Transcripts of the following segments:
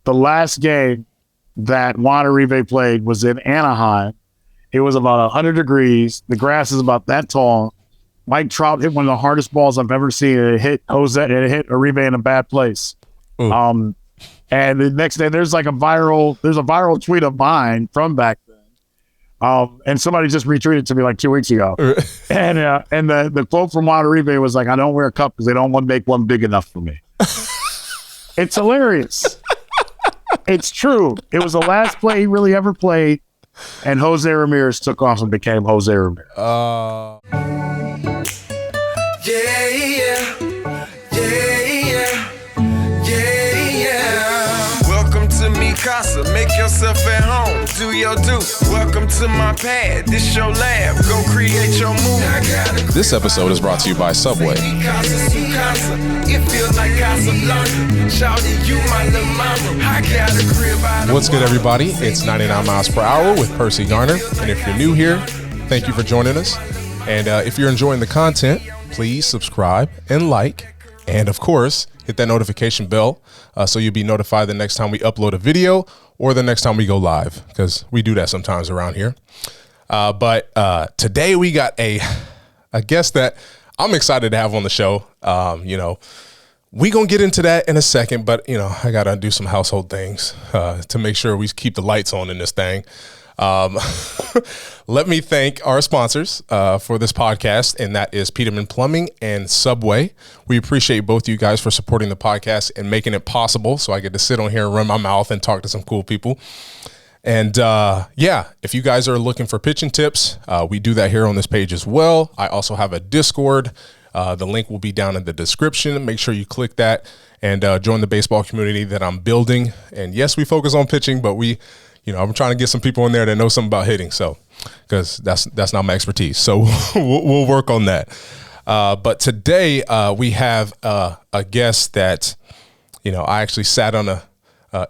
the last game that Juan Uribe played was in Anaheim. It was about 100 degrees. The grass is about that tall. Mike Trout hit one of the hardest balls I've ever seen. It hit Uribe in a bad place. And the next day, there's a viral tweet of mine from back then. And somebody just retweeted to me like 2 weeks ago. And the quote from Juan Uribe was like, "I don't wear a cup because they don't want to make one big enough for me." It's hilarious. It's true. It was the last play he really ever played, and Jose Ramirez took off and became Jose Ramirez. Casa, make yourself at home, do your do. Welcome to my pad, this your lab, go create your move. This episode is brought to you by Subway. What's good, everybody? It's 99 miles per hour with Percy Garner. And if you're new here, thank you for joining us. And if you're enjoying the content, please subscribe and like. And of course, hit that notification bell so you'll be notified the next time we upload a video or the next time we go live, because we do that sometimes around here. But today we got a guest that I'm excited to have on the show. We gonna get into that in a second, but I gotta do some household things to make sure we keep the lights on in this thing. Let me thank our sponsors for this podcast, and that is Peterman Plumbing and Subway. We appreciate both you guys for supporting the podcast and making it possible so I get to sit on here and run my mouth and talk to some cool people. And if you guys are looking for pitching tips, we do that here on this page as well. I also have a Discord. The link will be down in the description. Make sure you click that and join the baseball community that I'm building. And yes, we focus on pitching, but I'm trying to get some people in there that know something about hitting, because that's not my expertise. So we'll work on that. But today we have a guest that I actually sat on a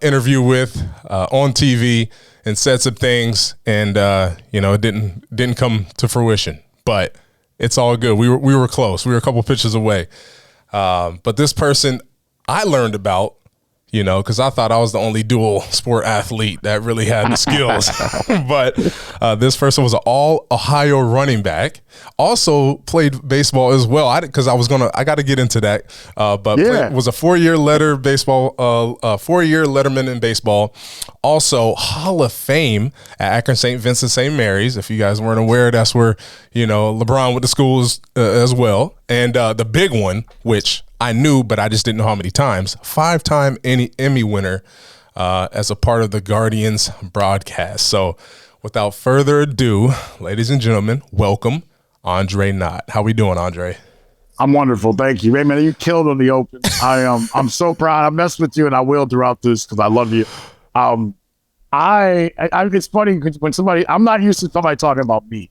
interview with on TV and said some things, and it didn't come to fruition. But it's all good. We were close. We were a couple pitches away. But this person I learned about. Because I thought I was the only dual sport athlete that really had the skills. But this person was an all Ohio running back. Also played baseball as well. I got to get into that. Was a 4-year letterman in baseball. Also Hall of Fame at Akron St. Vincent St. Mary's. If you guys weren't aware, that's where LeBron went to schools as well. And the big one, which I knew, but I just didn't know how many times. 5-time Emmy winner as a part of the Guardians broadcast. So without further ado, ladies and gentlemen, welcome Andre Knott. How we doing, Andre? I'm wonderful. Thank you. Hey, man, you killed on the open. I'm so proud. I messed with you, and I will throughout this because I love you. It's funny when I'm not used to somebody talking about me.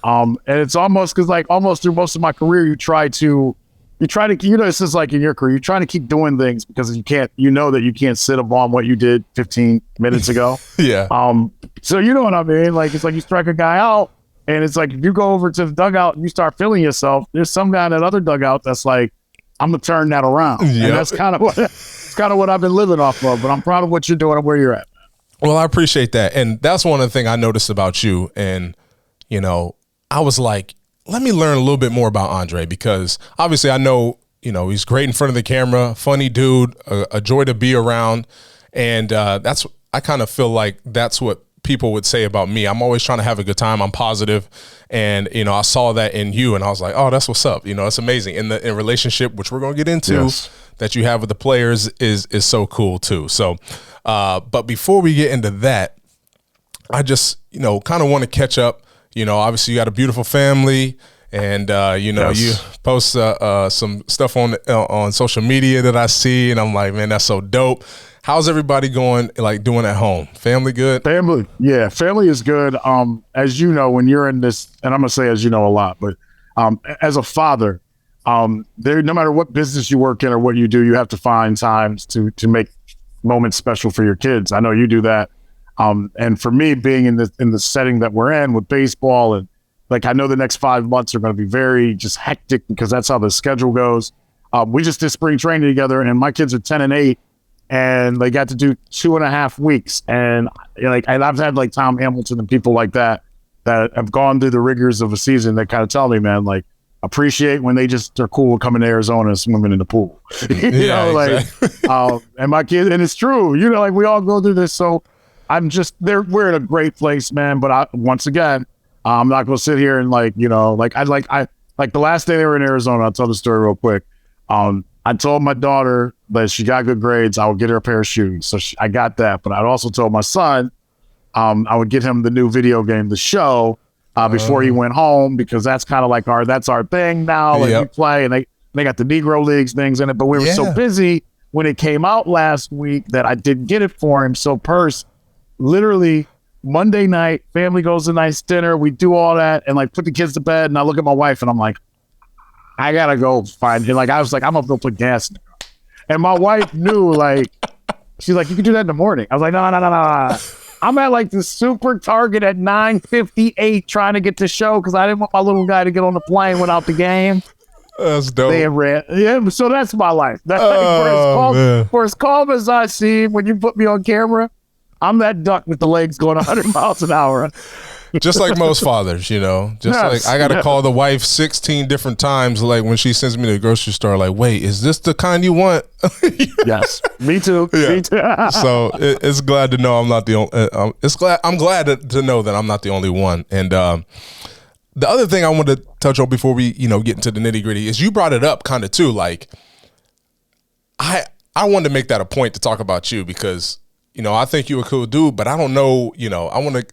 And it's almost because almost through most of my career, you try to, this is like in your career, you're trying to keep doing things because that you can't sit upon what you did 15 minutes ago. Yeah. So you know what I mean? It's like you strike a guy out, and it's like, if you go over to the dugout and you start feeling yourself, there's some guy in that other dugout that's like, I'm going to turn that around. Yep. And that's kind of what I've been living off of, but I'm proud of what you're doing and where you're at. Well, I appreciate that. And that's one of the things I noticed about you. And, I was like, let me learn a little bit more about Andre, because obviously I know, he's great in front of the camera, funny dude, a joy to be around. And I kind of feel like that's what people would say about me. I'm always trying to have a good time. I'm positive. And, I saw that in you, and I was like, oh, that's what's up. It's amazing. In relationship, which we're going to get into, yes, that you have with the players is so cool too. So, but before we get into that, I just, kind of want to catch up. Obviously you got a beautiful family, and yes, you post some stuff on social media that I see, and I'm like, man, that's so dope. How's everybody doing at home? Family good? Family is good. As you know, when you're in this, and I'm gonna say as you know a lot, but as a father, no matter what business you work in or what you do, you have to find times to make moments special for your kids. I know you do that. And for me, being in the setting that we're in with baseball, and I know the next 5 months are going to be very just hectic because that's how the schedule goes. We just did spring training together, and my kids are 10 and 8, and they got to do 2.5 weeks. And and I've had like Tom Hamilton and people like that have gone through the rigors of a season that kind of tell me, man, like, appreciate when they just are cool with coming to Arizona and swimming in the pool. And my kids, and it's true, like we all go through this. So we're in a great place, man. But once again, I'm not going to sit here and like the last day they were in Arizona, I'll tell the story real quick. I told my daughter that she got good grades, I would get her a pair of shoes. So I got that. But I'd also told my son, I would get him the new video game, The Show, before he went home, because that's kind of like that's our thing now. Like we play, and they got the Negro Leagues things in it. But we were so busy when it came out last week that I didn't get it for him. So literally Monday night, family goes to nice dinner. We do all that and like put the kids to bed. And I look at my wife and I'm like, I gotta go find it. Like I was like, I'm gonna go put gas in the car. And my wife knew, like, she's like, you can do that in the morning. I was like, no. I'm at like the super Target at 9:58 trying to get to show because I didn't want my little guy to get on the plane without the game. That's dope. So that's my life. That's for as calm as I seem when you put me on camera, I'm that duck with the legs going 100 miles an hour. Just like most fathers, like I got to call the wife 16 different times. Like when she sends me to the grocery store, like, wait, is this the kind you want? Yes, me too. Yeah. Me too. So it's glad to know I'm not the only. I'm glad to know that I'm not the only one. And the other thing I want to touch on before we get into the nitty gritty is you brought it up kind of too. Like I wanted to make that a point to talk about you because I think you're a cool dude, but I don't know. I want to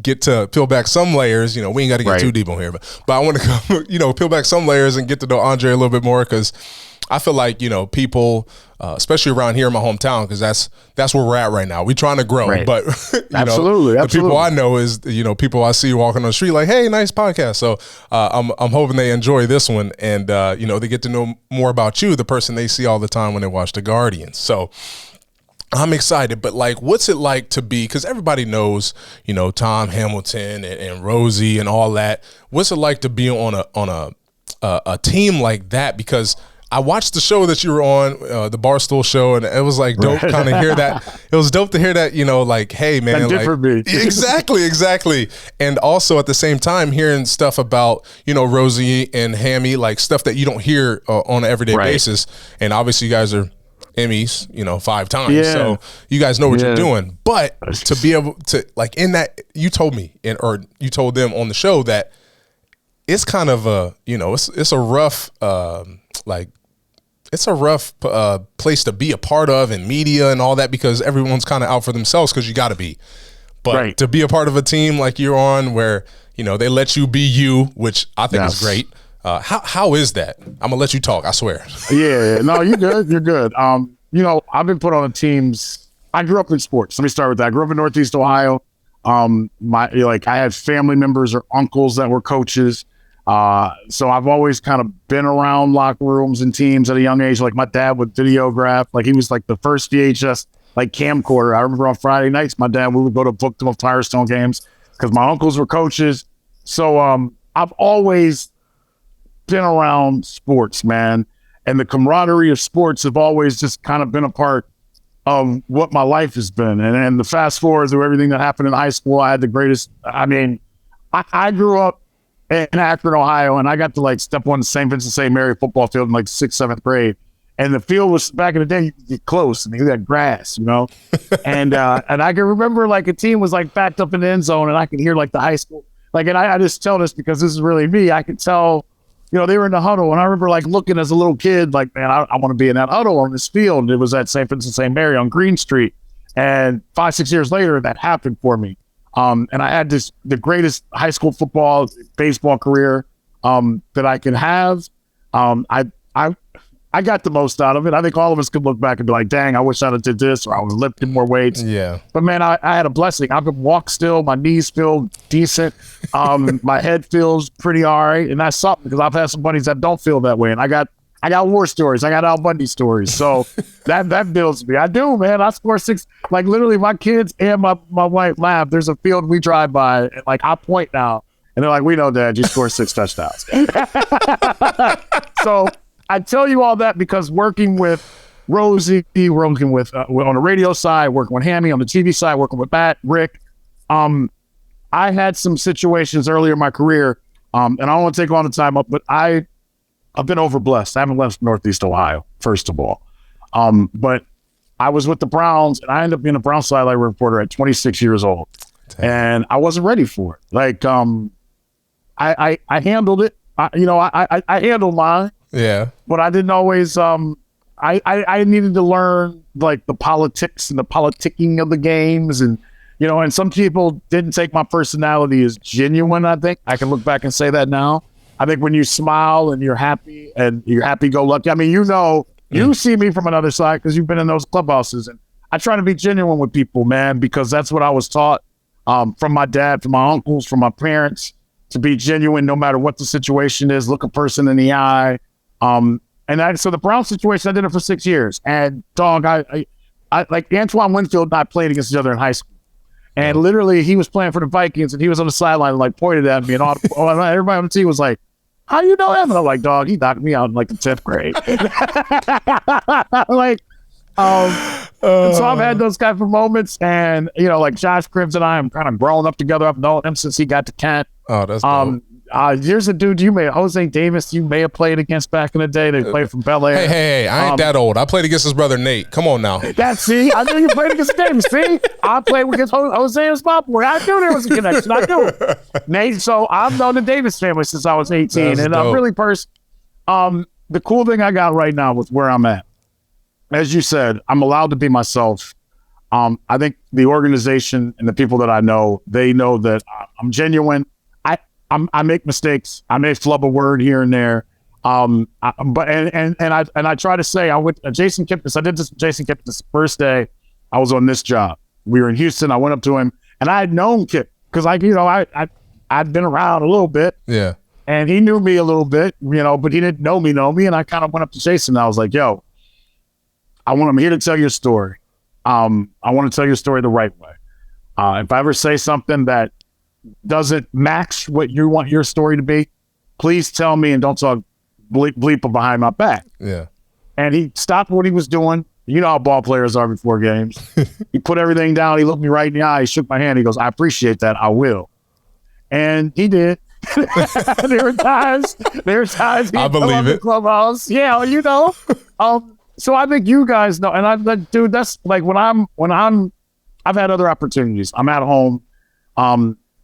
get to peel back some layers. We ain't got to get too deep on here, but I want to peel back some layers and get to know Andre a little bit more, because I feel like people, especially around here in my hometown, because that's where we're at right now. We're trying to grow, but absolutely. The people I know is people I see walking on the street like, hey, nice podcast. So I'm hoping they enjoy this one, and they get to know more about you, the person they see all the time when they watch The Guardians. So I'm excited, but like, what's it like to be, because everybody knows, Tom Hamilton and Rosie and all that. What's it like to be on a team like that? Because I watched the show that you were on, the Barstool show, and it was like dope kind of hear that. It was dope to hear that, like, hey man, that different me. Exactly. And also at the same time hearing stuff about, Rosie and Hammy, like stuff that you don't hear on an everyday basis. And obviously you guys are Emmys, 5 times. Yeah. So you guys know what you're doing. But to be able to, like, in that, you told me, or you told them on the show that it's kind of a, it's a rough, it's a rough place to be a part of in media and all that, because everyone's kind of out for themselves, because you got to be. But to be a part of a team like you're on, where, they let you be you, which I think is great. How is that? I'm gonna let you talk, I swear. Yeah, no, you're good. You're good. I've been put on teams. I grew up in sports. Let me start with that. I grew up in Northeast Ohio. I had family members or uncles that were coaches. So I've always kind of been around locker rooms and teams at a young age. Like my dad would videograph. Like he was like the first VHS like camcorder. I remember on Friday nights, we would go to Booked Up Firestone games because my uncles were coaches. So I've always been around sports, man, and the camaraderie of sports have always just kind of been a part of what my life has been. And the fast forward through everything that happened in high school, I had the greatest. I mean, I grew up in Akron, Ohio, and I got to like step on the St. Vincent St. Mary football field in like 6th, 7th grade. And the field was, back in the day, you could get close and you had grass, and I can remember like a team was like backed up in the end zone, and I could hear like the high school, like, and I just tell this because this is really me. I could tell, they were in the huddle, and I remember like looking as a little kid, like, man, I want to be in that huddle on this field. And it was at St. Vincent St. Mary on Green Street. And 5-6 years later, that happened for me. And I had the greatest high school football, baseball career that I can have. I got the most out of it. I think all of us could look back and be like, dang, I wish I'd have did this, or I was lifting more weights. Yeah. But man, I had a blessing. I could walk still. My knees feel decent. My head feels pretty all right. And that's something, because I've had some buddies that don't feel that way. And I got war stories. I got Al Bundy stories. So that builds me. I do, man. I score 6. Like literally my kids and my wife laugh. There's a field we drive by, and like I point now, and they're like, we know, Dad, you scored 6 touchdowns. So I tell you all that because working with Rosie, working with on the radio side, working with Hammy on the TV side, working with Matt, Rick. I had some situations earlier in my career, and I don't want to take all the time up, but I've been overblessed. I haven't left Northeast Ohio, first of all. But I was with the Browns, and I ended up being a Browns sideline reporter at 26 years old. Damn. And I wasn't ready for it. Like, I handled it. I handled mine. Yeah. But I didn't always, I needed to learn like the politics and the politicking of the games. And, and some people didn't take my personality as genuine, I think. I can look back and say that now. I think when you smile and you're happy and you're happy-go-lucky, I mean, you see me from another side because you've been in those clubhouses. And I try to be genuine with people, man, because that's what I was taught from my dad, from my uncles, from my parents, to be genuine no matter what the situation is, look a person in the eye. So the Brown situation, I did it for 6 years. And dog, I like Antoine Winfield and I played against each other in high school. And literally he was playing for the Vikings and he was on the sideline and like pointed at me and everybody on the team was like, how you know him? And I'm like, dog, he knocked me out in like the 10th grade. So I've had those kind of moments, and like Josh Cribbs and I am kind of growing up together. I've known him since he got to Kent. Oh, that's dope. Here's a dude Jose Davis, you may have played against back in the day. They played from Bel Air. Hey, I ain't that old. I played against his brother Nate. Come on now. I knew you played against Davis. See, I played against Jose and Spot Boy. I knew there was a connection. I knew it. Nate, so I've known the Davis family since I was 18. That's and dope. I'm really the cool thing I got right now with where I'm at, as you said, I'm allowed to be myself. I think the organization and the people that I know, they know that I'm genuine. I make mistakes. I may flub a word here and there. But I try to say, I went Jason Kipnis. I did this with Jason Kipnis the first day I was on this job. We were in Houston. I went up to him and I had known Kip because I'd been around a little bit. Yeah. And he knew me a little bit, but he didn't know me. And I kind of went up to Jason and I was like, yo, I'm here to tell you a story. I want to tell you a story the right way. If I ever say something that doesn't match what you want your story to be, please tell me and don't talk bleep behind my back. Yeah. And he stopped what he was doing. You know how ball players are before games. He put everything down. He looked me right in the eye. He shook my hand. He goes, I appreciate that. I will. And he did. there were times I believe it. Clubhouse. Yeah, so I think you guys know, and dude, that's like I've had other opportunities. I'm at home.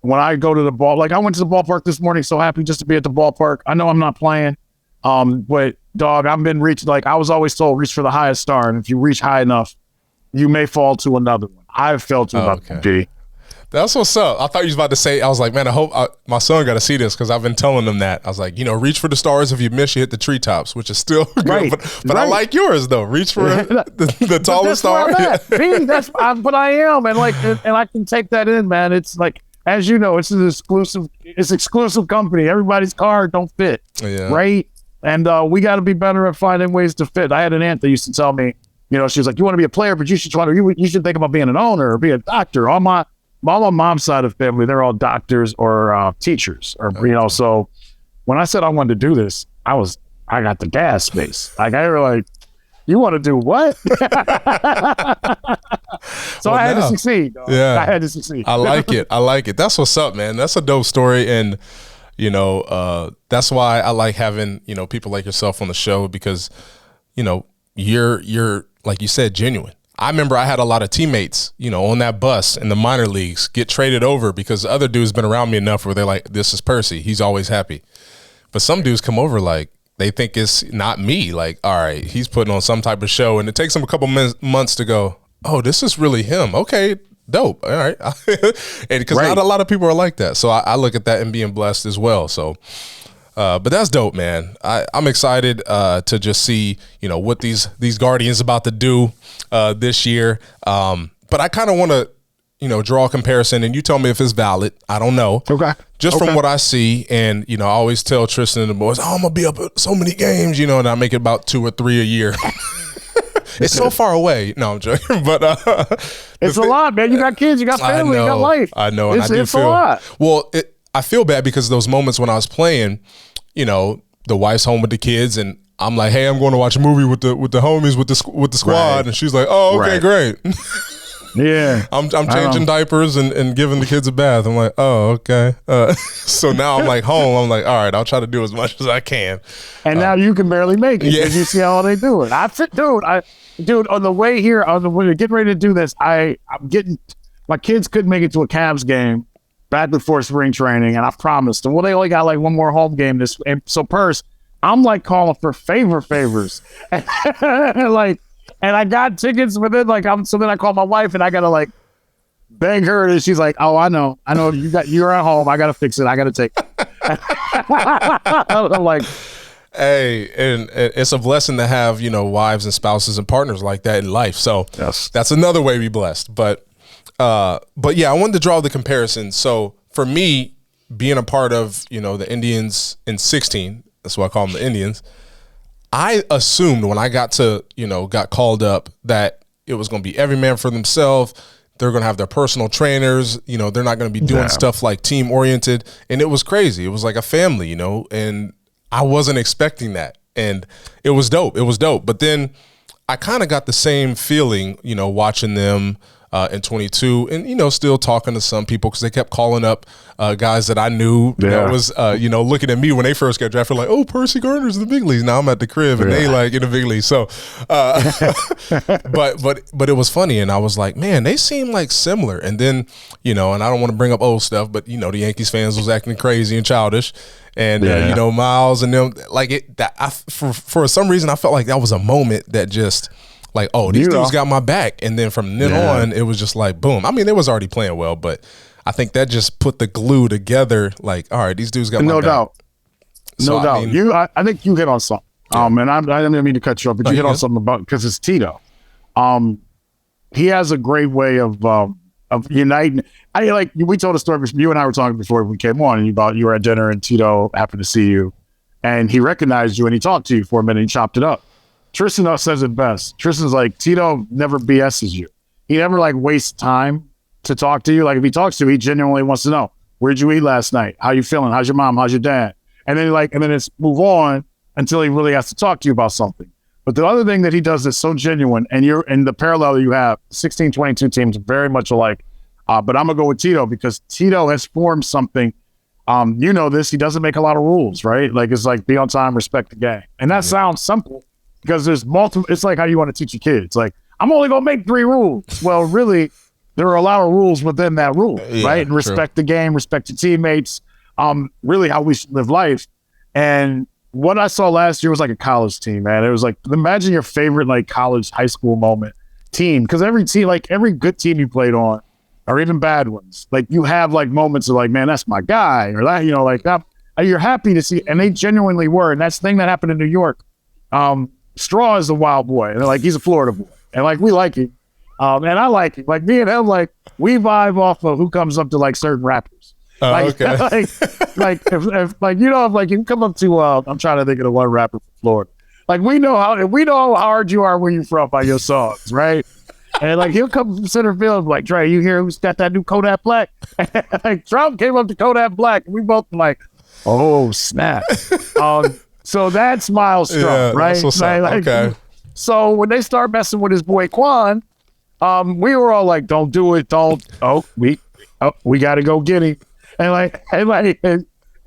When I go to the ball, like I went to the ballpark this morning, so happy just to be at the ballpark. I know I'm not playing, but dog, I've been reaching, like I was always told, reach for the highest star. And if you reach high enough, you may fall to another one. I've fell to another one, G. That's what's up. I thought you was about to say, I was like, man, I hope my son got to see this because I've been telling him that. I was like, reach for the stars. If you miss, you hit the treetops, which is still good. Right. But I like yours, though. Reach for the tallest star. But I am. And I can take that in, man. It's like, as you know, it's exclusive company. Everybody's card don't fit. Yeah. Right. And we got to be better at finding ways to fit. I had an aunt that used to tell me, she was like, you want to be a player, but you should think about being an owner or be a doctor. All my mom's side of the family, they're all doctors or teachers, or so when I said I wanted to do this, I got the gas space. Like I were like, you want to do what? So I had to succeed. Dog. Yeah, I had to succeed. I like it. That's what's up, man. That's a dope story, and that's why I like having people like yourself on the show because you're like you said, genuine. I remember I had a lot of teammates, on that bus in the minor leagues get traded over because the other dude's been around me enough where they're like, this is Percy. He's always happy. But some dudes come over like they think it's not me. Like, all right, he's putting on some type of show. And it takes them a couple months to go, oh, this is really him. Okay, dope. All right. And because not a lot of people are like that. So I look at that and being blessed as well. So but that's dope, man. I'm excited to just see, what these Guardians about to do this year. But I kind of want to, draw a comparison, and you tell me if it's valid. I don't know. Okay. Just from what I see, and I always tell Tristan and the boys, I'm gonna be up at so many games, and I make it about 2 or 3 a year. It's so far away. No, I'm joking. But it's a lot, man. You got kids, you got family, you got life. I know, and it's a lot. Well, I feel bad because those moments when I was playing, the wife's home with the kids, and I'm like, hey, I'm going to watch a movie with the homies with the squad, Right. and she's like, oh, okay, great. Yeah. I'm changing diapers and giving the kids a bath. I'm like, oh, okay. So now I'm like home. I'm like, all right, I'll try to do as much as I can. And now you can barely make it because Yeah. you see how they do it. Dude, on the way here, when we're getting ready to do this, my kids couldn't make it to a Cavs game back before spring training, and I promised them. Well, they only got like one more home game so Purse, I'm like calling for favors. And I got tickets, but then so then I called my wife and I gotta like beg her, and she's like, "Oh, I know, you're at home. I gotta fix it. I gotta take it." I'm like, hey, and it's a blessing to have wives and spouses and partners like that in life. So yes. That's another way we blessed. But yeah, I wanted to draw the comparison. So for me, being a part of the Indians in 16, that's why I call them the Indians. I assumed when I got called up that it was going to be every man for themselves. They're going to have their personal trainers. They're not going to be doing stuff like team oriented. And it was crazy. It was like a family, and I wasn't expecting that. And it was dope. But then I kind of got the same feeling, watching them in 22 and, still talking to some people because they kept calling up guys that I knew that was, looking at me when they first got drafted, like, oh, Percy Garner's in the big leagues. Now I'm at the crib and they like in the big leagues. So, but it was funny. And I was like, man, they seem like similar. And then, and I don't want to bring up old stuff, but the Yankees fans was acting crazy and childish. And, Miles and them for some reason, I felt like that was a moment that just, like, oh, these dudes got my back. And then from then on, it was just like, boom. I mean, they was already playing well, but I think that just put the glue together. Like, all right, these dudes got my back. No doubt. I think you hit on something. And I didn't mean to cut you off, but you hit on something because it's Tito. He has a great way of uniting. We told a story. You and I were talking before we came on, and you were at dinner and Tito happened to see you, and he recognized you and he talked to you for a minute. And he chopped it up. Tristan says it best. Tristan's like, Tito never BS's you. He never wastes time to talk to you. Like if he talks to you, he genuinely wants to know, where'd you eat last night? How you feeling? How's your mom? How's your dad? And then it's move on until he really has to talk to you about something. But the other thing that he does that's so genuine, and the parallel you have, 16-22 teams very much alike. But I'm gonna go with Tito because Tito has formed something. This, he doesn't make a lot of rules, right? Like it's like be on time, respect the game. And that sounds simple. Because there's multiple, it's like how you want to teach your kids. Like, I'm only going to make 3 rules. Well, really, there are a lot of rules within that rule, right? And respect the game, respect your teammates, really how we should live life. And what I saw last year was like a college team, man. It was like, imagine your favorite college, high school moment team. Because every team, every good team you played on, or even bad ones, you have moments of man, that's my guy. Or that, you're happy to see. And they genuinely were. And that's the thing that happened in New York. Straw is a wild boy, and he's a Florida boy, and we like him, and I like him. Me and him, we vibe off of who comes up to certain rappers. Okay. if you come up to, I'm trying to think of the one rapper from Florida. We know how hard you are where you from by your songs, right? And he'll come from center field, Dre, you hear who's got that new Kodak Black? Trump came up to Kodak Black, and we both oh snap. So that's Miles Straw, right? Okay. So when they start messing with his boy Quan, we were all like, "Don't do it! Don't! We got to go get him!" And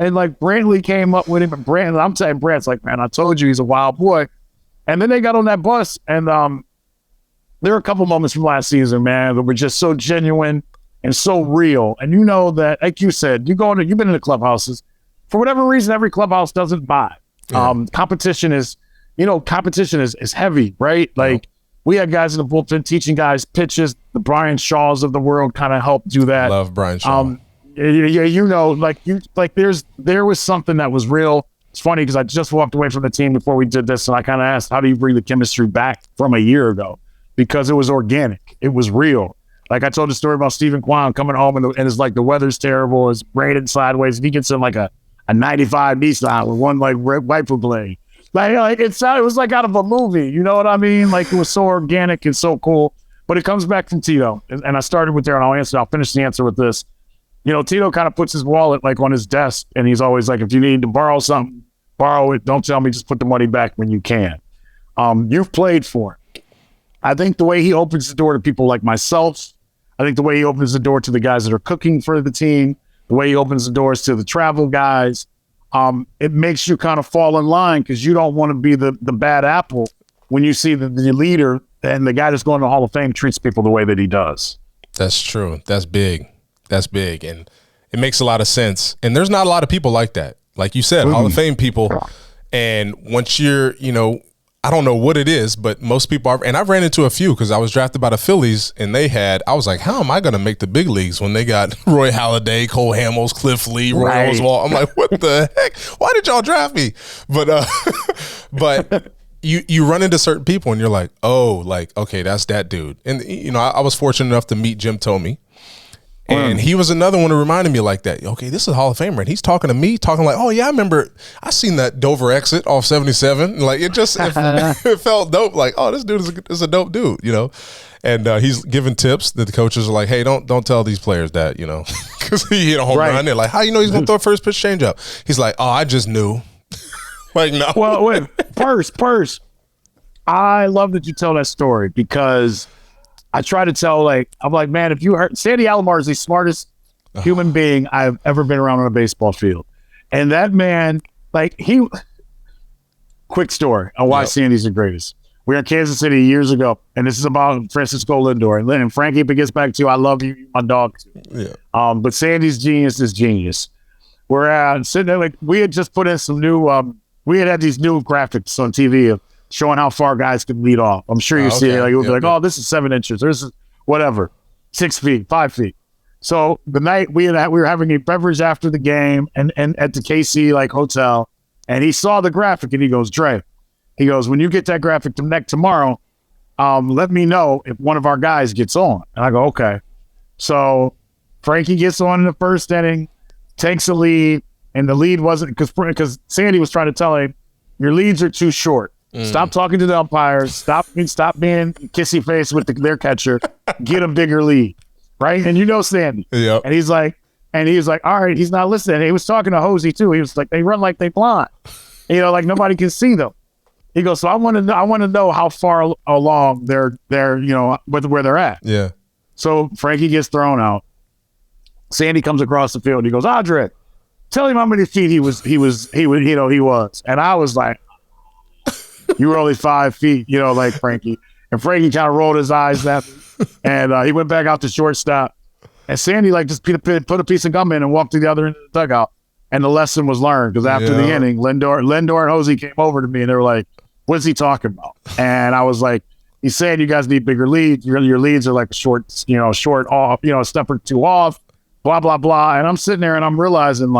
Brantley came up with him, and I'm saying Brant's like, "Man, I told you he's a wild boy." And then they got on that bus, and there were a couple moments from last season, man, that were just so genuine and so real. And that, like you said, you've been in the clubhouses. For whatever reason, every clubhouse doesn't buy. Competition is heavy, right? We had guys in the bullpen teaching guys pitches. The Brian Shaws of the world kind of helped do that. Love Brian Shaw. There was something that was real. It's funny because I just walked away from the team before we did this, and I kind of asked, how do you bring the chemistry back from a year ago? Because it was organic. It was real. I told the story about Stephen Kwan coming home and it's the weather's terrible, it's raining sideways, and he gets in a 95 Nissan with one wiper blade. It was out of a movie. You know what I mean? It was so organic and so cool. But it comes back from Tito. And I started with there, and I'll finish the answer with this. Tito kind of puts his wallet on his desk, and he's always if you need to borrow something, borrow it. Don't tell me just put the money back when you can. You've played for him. I think the way he opens the door to people like myself, I think the way he opens the door to the guys that are cooking for the team, the way he opens the doors to the travel guys, it makes you kind of fall in line because you don't want to be the bad apple when you see the leader and the guy that's going to the Hall of Fame treats people the way that he does. That's true. That's big. That's big. And it makes a lot of sense. And there's not a lot of people like that. Like you said, Hall of Fame people. And once you're, I don't know what it is, but most people are, and I've ran into a few because I was drafted by the Phillies and I was like, how am I going to make the big leagues when they got Roy Halladay, Cole Hamels, Cliff Lee, Roy Oswalt? I'm like, what the heck? Why did y'all draft me? But you run into certain people and you're like, oh, like, okay, that's that dude. And, I was fortunate enough to meet Jim Thome. And he was another one who reminded me like that. Okay, this is a Hall of Famer. And he's talking to me, talking like, oh, yeah, I remember I seen that Dover exit off 77. Like, it felt dope. Like, oh, this dude is a dope dude, And he's giving tips that the coaches are like, hey, don't tell these players that, because he hit a home run. They're like, how you know he's going to throw a first pitch changeup? He's like, oh, I just knew. Like, no. Well, wait, Purse, I love that you tell that story because I try to tell, I'm like, man, if you heard, Sandy Alomar is the smartest human being I've ever been around on a baseball field. And that man, quick story on why Sandy's the greatest. We were in Kansas City years ago, and this is about Francisco Lindor. And Frankie, if it gets back to you, I love you, you're my dog too. Yeah. But Sandy's genius is genius. We're sitting there, we had just put in some new, we had these new graphics on TV of showing how far guys can lead off. I'm sure you see it. You'll be like, oh, this is 7 inches. This is whatever, 6 feet, 5 feet. So the night we were having a beverage after the game and at the KC hotel, and he saw the graphic and he goes, Dre, he goes, when you get that graphic tomorrow, let me know if one of our guys gets on. And I go, okay. So Frankie gets on in the first inning, takes a lead, and the lead wasn't because Sandy was trying to tell him, your leads are too short. Stop talking to the umpires. Stop being kissy face with their catcher. Get a bigger lead, right? And Sandy. Yeah. And he's like, all right, he's not listening. And he was talking to Hosey too. He was like, they run like they blind. Nobody can see them. He goes, so I want to know how far along they're where they're at. Yeah. So Frankie gets thrown out. Sandy comes across the field. He goes, Audrey, tell him how many feet he was. And I was like, you were only 5 feet, like Frankie. And Frankie kind of rolled his eyes at me. And he went back out to shortstop. And Sandy just put a piece of gum in and walked to the other end of the dugout. And the lesson was learned because after the inning, Lindor and Hosey came over to me and they were like, what's he talking about? And I was like, he's saying you guys need bigger leads. Your leads are like a short off, a step or two off, blah, blah, blah. And I'm sitting there and I'm realizing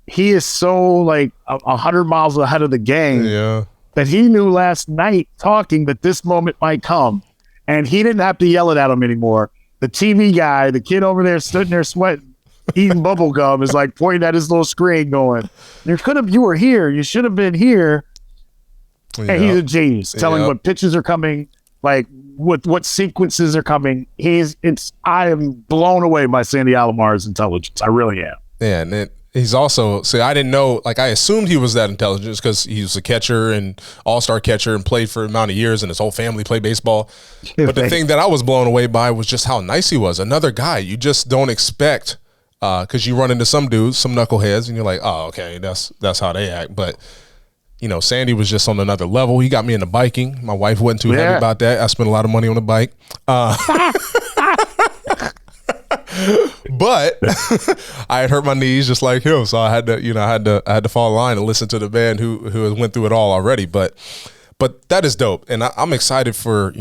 he is so 100 miles ahead of the game. Yeah. That he knew last night talking that this moment might come. And he didn't have to yell it at him anymore. The TV guy, the kid over there sitting there sweating, eating bubble gum, is pointing at his little screen going, you were here. You should have been here. Yeah. And he's a genius, telling what pitches are coming, what sequences are coming. I am blown away by Sandy Alomar's intelligence. I really am. Yeah, and he's also, I didn't know, I assumed he was that intelligent because he was a catcher and all-star catcher and played for an amount of years and his whole family played baseball. But the thing that I was blown away by was just how nice he was. Another guy you just don't expect because you run into some dudes, some knuckleheads, and you're like, oh, okay, that's how they act. But, Sandy was just on another level. He got me into biking. My wife wasn't too happy about that. I spent a lot of money on the bike. But I had hurt my knees just like him, so I had to fall in line and listen to the band who has went through it all already. But that is dope, and I'm excited for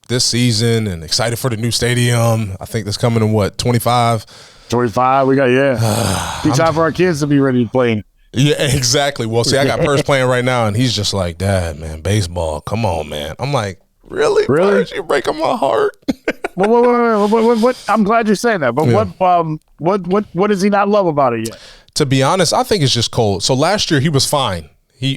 this season and excited for the new stadium. I think that's coming in 25. 25. We got be time for our kids to be ready to play. Yeah, exactly. Well, see, I got Purse playing right now, and he's just like, Dad, man, baseball. Come on, man. I'm like, really? Purse, you're breaking my heart. What? I'm glad you're saying that. But what does he not love about it yet? To be honest, I think it's just cold. So last year he was fine. He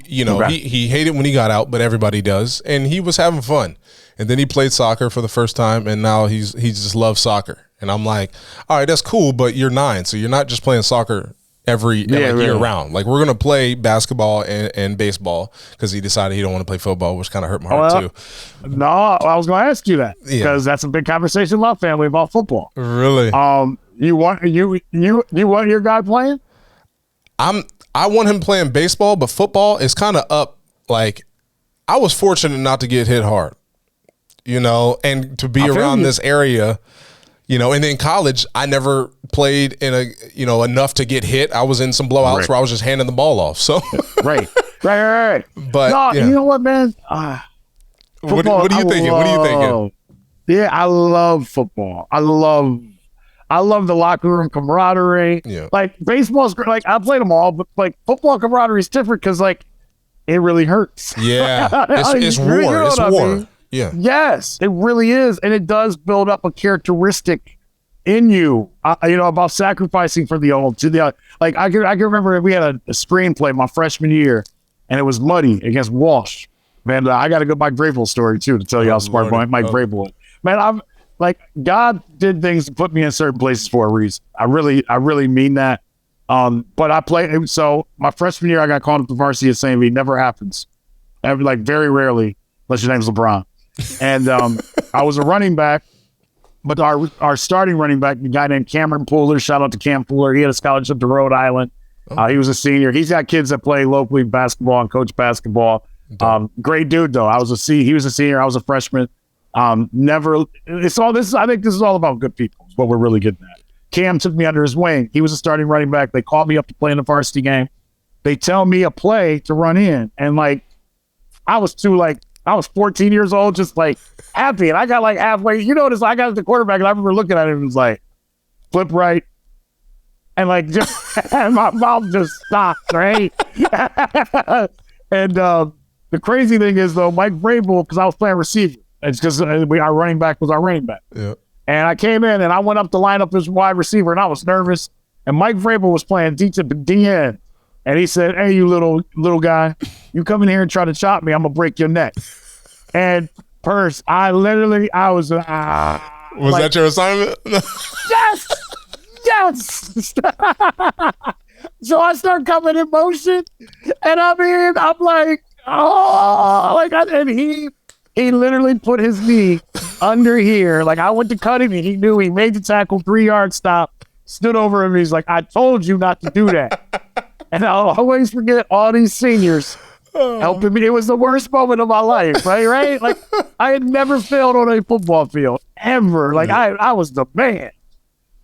hated when he got out, but everybody does, and he was having fun. And then he played soccer for the first time, and now he just loves soccer. And I'm like, all right, that's cool, but you're 9, so you're not just playing soccer year round. Like, we're going to play basketball and baseball because he decided he don't want to play football, which kind of hurt my heart too. No, I was going to ask you that because that's a big conversation in my family about football. Really? You want your guy playing? I want him playing baseball, but football is kind of up. Like, I was fortunate not to get hit hard, and to be around this area. And then college, I never played in enough to get hit. I was in some blowouts where I was just handing the ball off. So right. But no, you know what, man? What are you thinking? What are you thinking? Yeah, I love football. I love the locker room camaraderie. Yeah. Like, baseball's great. Like, I played them all, but like football camaraderie is different because like it really hurts. Yeah, it's war. It's war. I mean? Yeah. Yes, it really is, and it does build up a characteristic in you. About sacrificing for the old to the like. I can remember we had a screenplay my freshman year, and it was Muddy against Walsh. Man, I got a good Mike Vrabel story too to tell you how smart Mike Vrabel was. Man, I'm like, God did things to put me in certain places for a reason. I really mean that. But I played. So my freshman year, I got called up to varsity at St. V. Never happens. Like, very rarely, unless your name's LeBron. And I was a running back, but our starting running back, a guy named Cameron Pooler, shout out to Cam Pooler. He had a scholarship to Rhode Island. He was a senior. He's got kids that play locally basketball and coach basketball. Great dude though. He was a senior. I was a freshman. It's all this. I think this is all about good people. Is what we're really getting at. Cam took me under his wing. He was a starting running back. They called me up to play in the varsity game. They tell me a play to run in, and like I was 14 years old, just like happy. And I got like halfway, I got the quarterback and I remember looking at him and was like, flip right. And like, just, and my mouth just stopped, right? And the crazy thing is though, Mike Vrabel, because I was playing receiver, it's because our running back was our running back. Yeah. And I came in and I went up to line up as wide receiver and I was nervous. And Mike Vrabel was playing DN. And he said, "Hey, you little guy, you come in here and try to chop me, I'm gonna break your neck." And Purse, I was was like, that your assignment? Yes. So I start coming in motion, and I'm like, and he literally put his knee under here. Like, I went to cut him, and he knew. He made the tackle, 3-yard stop, stood over him. He's like, "I told you not to do that." And I'll always forget all these seniors helping me. It was the worst moment of my life, right? Like, I had never failed on a football field, ever. Like, I was the man.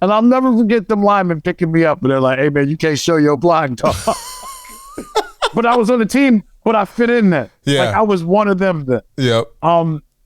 And I'll never forget them linemen picking me up. And they're like, "Hey, man, you can't show your blind dog." But I was on the team, but I fit in there. Yeah. Like, I was one of them then. Yep.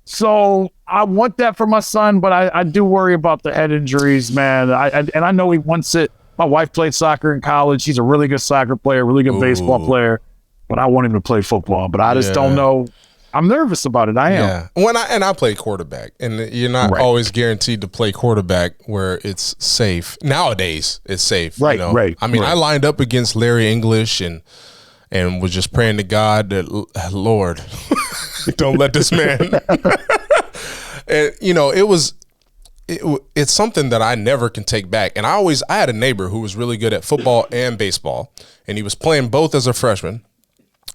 So I want that for my son, but I do worry about the head injuries, man. And I know he wants it. My wife played soccer in college. She's a really good soccer player, really good baseball player. But I want him to play football. But I just don't know. I'm nervous about it. I am. Yeah. I played quarterback, and you're not always guaranteed to play quarterback where it's safe. Nowadays, it's safe. Right. Right. I mean, I lined up against Larry English and was just praying to God that, Lord, don't let this man. And it's something that I never can take back. And I had a neighbor who was really good at football and baseball, and he was playing both as a freshman.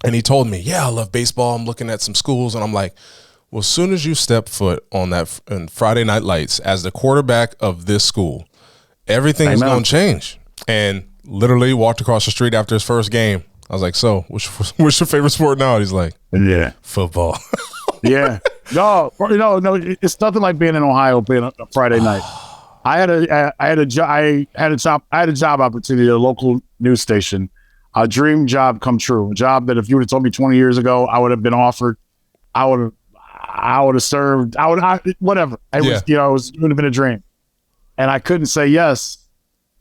And he told me, "Yeah, I love baseball. I'm looking at some schools." And I'm like, well, as soon as you step foot on that Friday Night Lights as the quarterback of this school, everything is going to change. And literally walked across the street after his first game. I was like, "So, what's your favorite sport now?" And he's like, "Yeah, football." Yeah. No, it's nothing like being in Ohio playing a Friday night. I had a job opportunity at a local news station. A dream job come true. A job that if you would have told me 20 years ago, I would have been offered. I would have served. Whatever. It would have been a dream. And I couldn't say yes.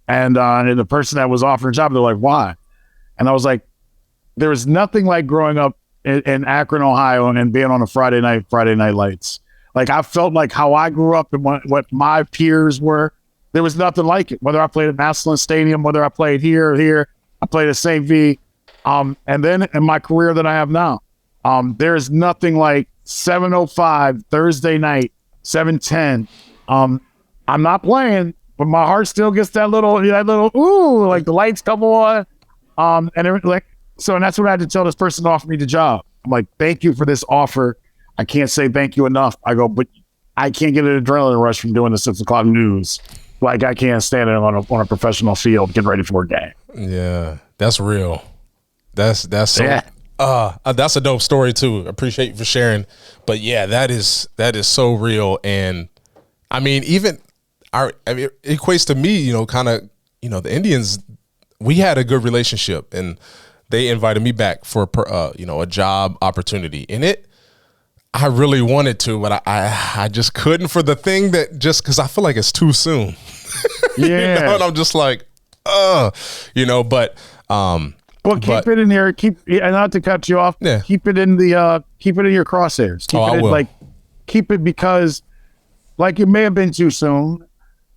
And the person that was offering a job, they're like, "Why?" And I was like, there was nothing like growing up in Akron, Ohio, and being on a Friday Night Lights. Like, I felt like how I grew up and what my peers were. There was nothing like it. Whether I played at Massillon Stadium, whether I played here, I played at St. V, and then in my career that I have now, there's nothing like 7:05 Thursday night, 7:10. I'm not playing, but my heart still gets that little ooh, like the lights come on. And and that's what I had to tell this person to offer me the job. I'm like, thank you for this offer. I can't say thank you enough. I go, but I can't get an adrenaline rush from doing the 6 o'clock news. Like I can't stand it on a professional field getting ready for a game. Yeah, that's real. That's so, that's a dope story too. Appreciate you for sharing. But yeah, that is so real. And I mean, even it equates to me, kind of, the Indians, we had a good relationship and they invited me back for a job opportunity. And I really wanted to, but I just couldn't for the thing that just because I feel like it's too soon. Yeah. And I'm just like, but well, keep it in here. And not to cut you off. Yeah. Keep it in keep it in your crosshairs. Keep it because, like, it may have been too soon,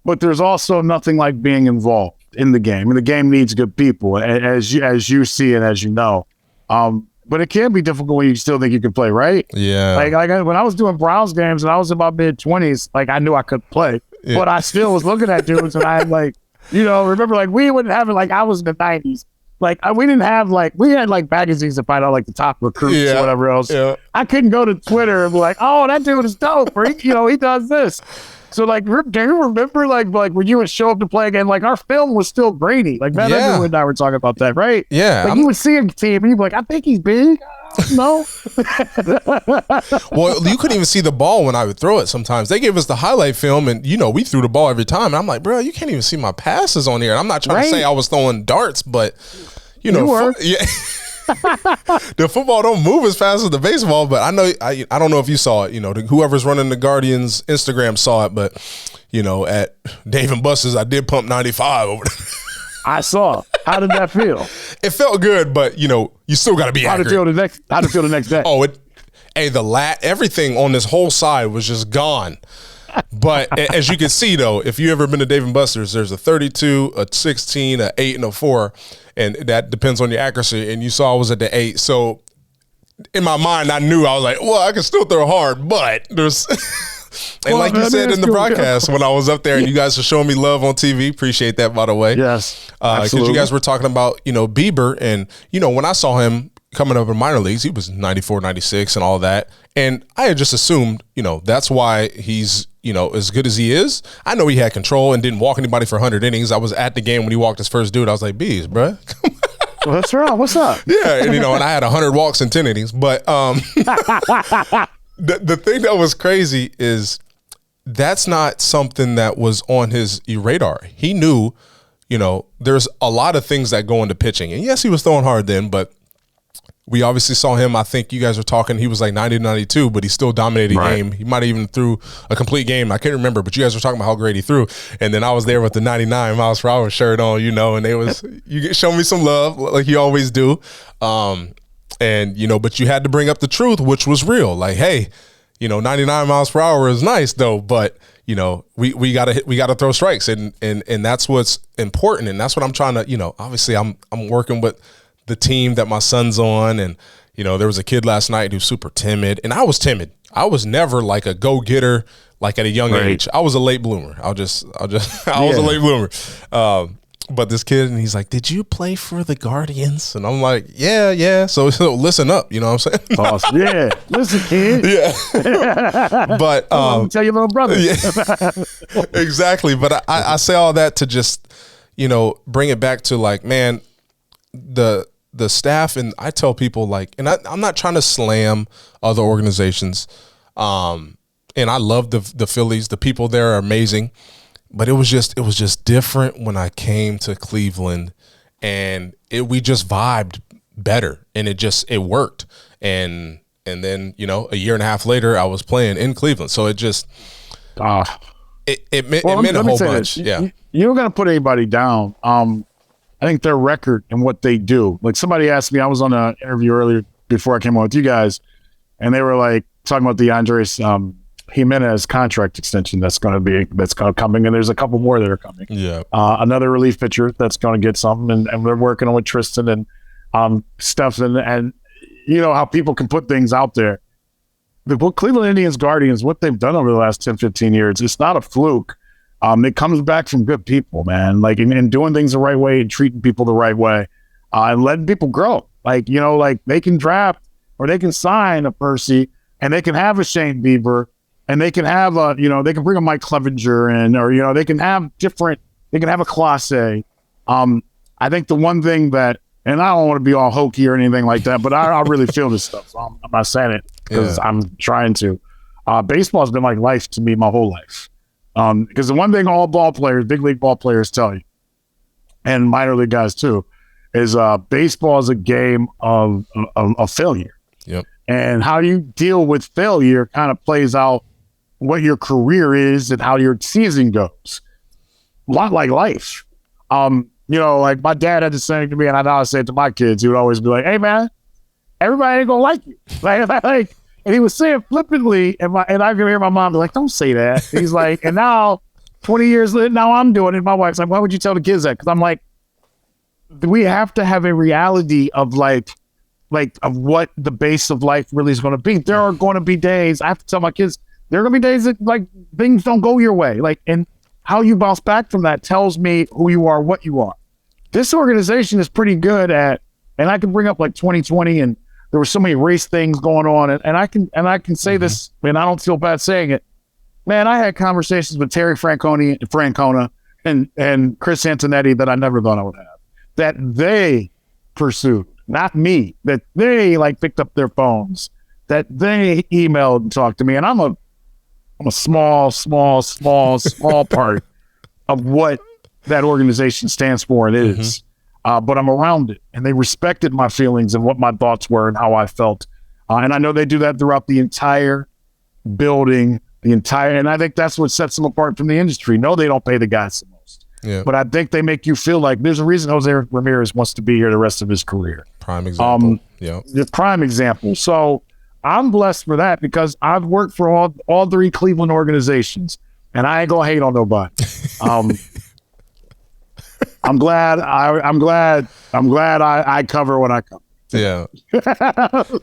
but there's also nothing like being involved in the game, and the game needs good people, as you see and as you know. But it can be difficult when you still think you can play, right? Yeah. Like when I was doing Browns games and I was in my mid-20s, like I knew I could play, but I still was looking at dudes and I like, remember like we wouldn't have it like I was in the 90s. Like we didn't have we had like magazines to find out like the top recruits or whatever else. Yeah. I couldn't go to Twitter and be like, oh, that dude is dope, or he does this. So like, do you remember like when you would show up to play again? Like our film was still grainy. Like Matt Underwood and I were talking about that, right? Yeah. Like you would see a team and you'd be like, I think he's big. No. Well, you couldn't even see the ball when I would throw it. Sometimes they gave us the highlight film, and we threw the ball every time. And I'm like, bro, you can't even see my passes on here. And I'm not trying to say I was throwing darts, but you were. The football don't move as fast as the baseball, but I know I don't know if you saw it. Whoever's running the Guardians Instagram saw it, but at Dave & Buster's, I did pump 95 over there. I saw. How did that feel? It felt good, but you still got to be accurate. How did it feel the next day? Oh, everything on this whole side was just gone. But as you can see, though, if you ever been to Dave & Buster's, there's a 32, a 16, a 8, and a 4, and that depends on your accuracy. And you saw I was at the 8, so in my mind, I knew I was like, well, I can still throw hard, but there's. And like you said in the broadcast when I was up there, and you guys are showing me love on TV. Appreciate that, by the way. Yes, because you guys were talking about Bieber, and when I saw him coming up in minor leagues, he was 94, 96 and all that. And I had just assumed, that's why he's, as good as he is. I know he had control and didn't walk anybody for 100 innings. I was at the game when he walked his first dude. I was like, Bees, bro. What's wrong? What's up? Yeah. And, and I had 100 walks in 10 innings. But the thing that was crazy is that's not something that was on his radar. He knew, there's a lot of things that go into pitching. And yes, he was throwing hard then, but we obviously saw him. I think you guys were talking. He was like 90 to 92, but he still dominated the game. He might have even threw a complete game. I can't remember, but you guys were talking about how great he threw. And then I was there with the 99 miles per hour shirt on, and they was you show me some love like you always do. And but you had to bring up the truth, which was real. Like, hey, 99 miles per hour is nice though, but we gotta throw strikes, and that's what's important, and that's what I'm trying to. Obviously, I'm working with the team that my son's on, and there was a kid last night who's super timid, and I was timid. I was never like a go-getter like at a young age. I was a late bloomer. I was a late bloomer. But this kid, and he's like, did you play for the Guardians? And I'm like, yeah. So listen up, you know what I'm saying? Awesome. Yeah. Listen, kid. Yeah. But tell your little brother. Yeah, exactly. But I say all that to just, bring it back to like, man, the staff, and I tell people like, and I'm not trying to slam other organizations. And I love the Phillies. The people there are amazing. But it was just different when I came to Cleveland, and we just vibed better, and it worked. And then, a year and a half later I was playing in Cleveland. So it just it meant a whole bunch. Yeah. You're going to put anybody down. I think their record and what they do. Like somebody asked me, I was on an interview earlier before I came on with you guys, and they were like talking about the Andres Jimenez contract extension that's going to coming, and there's a couple more that are coming. Yeah, another relief pitcher that's going to get something, and we're working on with Tristan and stuff, and how people can put things out there. The Cleveland Indians Guardians, what they've done over the last 10, 15 years, it's not a fluke. It comes back from good people, man. Like, and doing things the right way and treating people the right way, and letting people grow. Like, like they can draft or they can sign a Percy and they can have a Shane Bieber and they can have they can bring a Mike Clevenger in, or, they can have a Classe. I think the one thing that, and I don't want to be all hokey or anything like that, but I really feel this stuff. So I'm not saying it because I'm trying to. Baseball has been like life to me my whole life. Because the one thing all ball players, big league ball players tell you, and minor league guys too, is baseball is a game of failure. Yep. And how you deal with failure kind of plays out what your career is and how your season goes. A lot like life. Like my dad had to say to me, and I know I say it to my kids, he would always be like, "Hey man, everybody ain't gonna like you." Like, and he was saying flippantly, and I could hear my mom be like, "Don't say that." He's like, and now 20 years later, now I'm doing it. My wife's like, "Why would you tell the kids that?" Because I'm like, we have to have a reality of like of what the base of life really is going to be. There are going to be days, I have to tell my kids, there are going to be days that like things don't go your way. Like, and how you bounce back from that tells me who you are, what you are. This organization is pretty good at, and I can bring up like 2020, and there were so many race things going on, and I can say this, and I don't feel bad saying it. Man, I had conversations with Terry Francona and Chris Antonetti that I never thought I would have. That they pursued, not me. That they like picked up their phones. That they emailed and talked to me, and I'm a small part of what that organization stands for and is. But I'm around it, and they respected my feelings and what my thoughts were and how I felt. And I know they do that throughout the entire building, and I think that's what sets them apart from the industry. No, they don't pay the guys the most. Yeah. But I think they make you feel like there's a reason Jose Ramirez wants to be here the rest of his career. Prime example. The prime example. So I'm blessed for that because I've worked for all three Cleveland organizations, and I ain't gonna hate on nobody. I'm glad I cover what I cover. Yeah.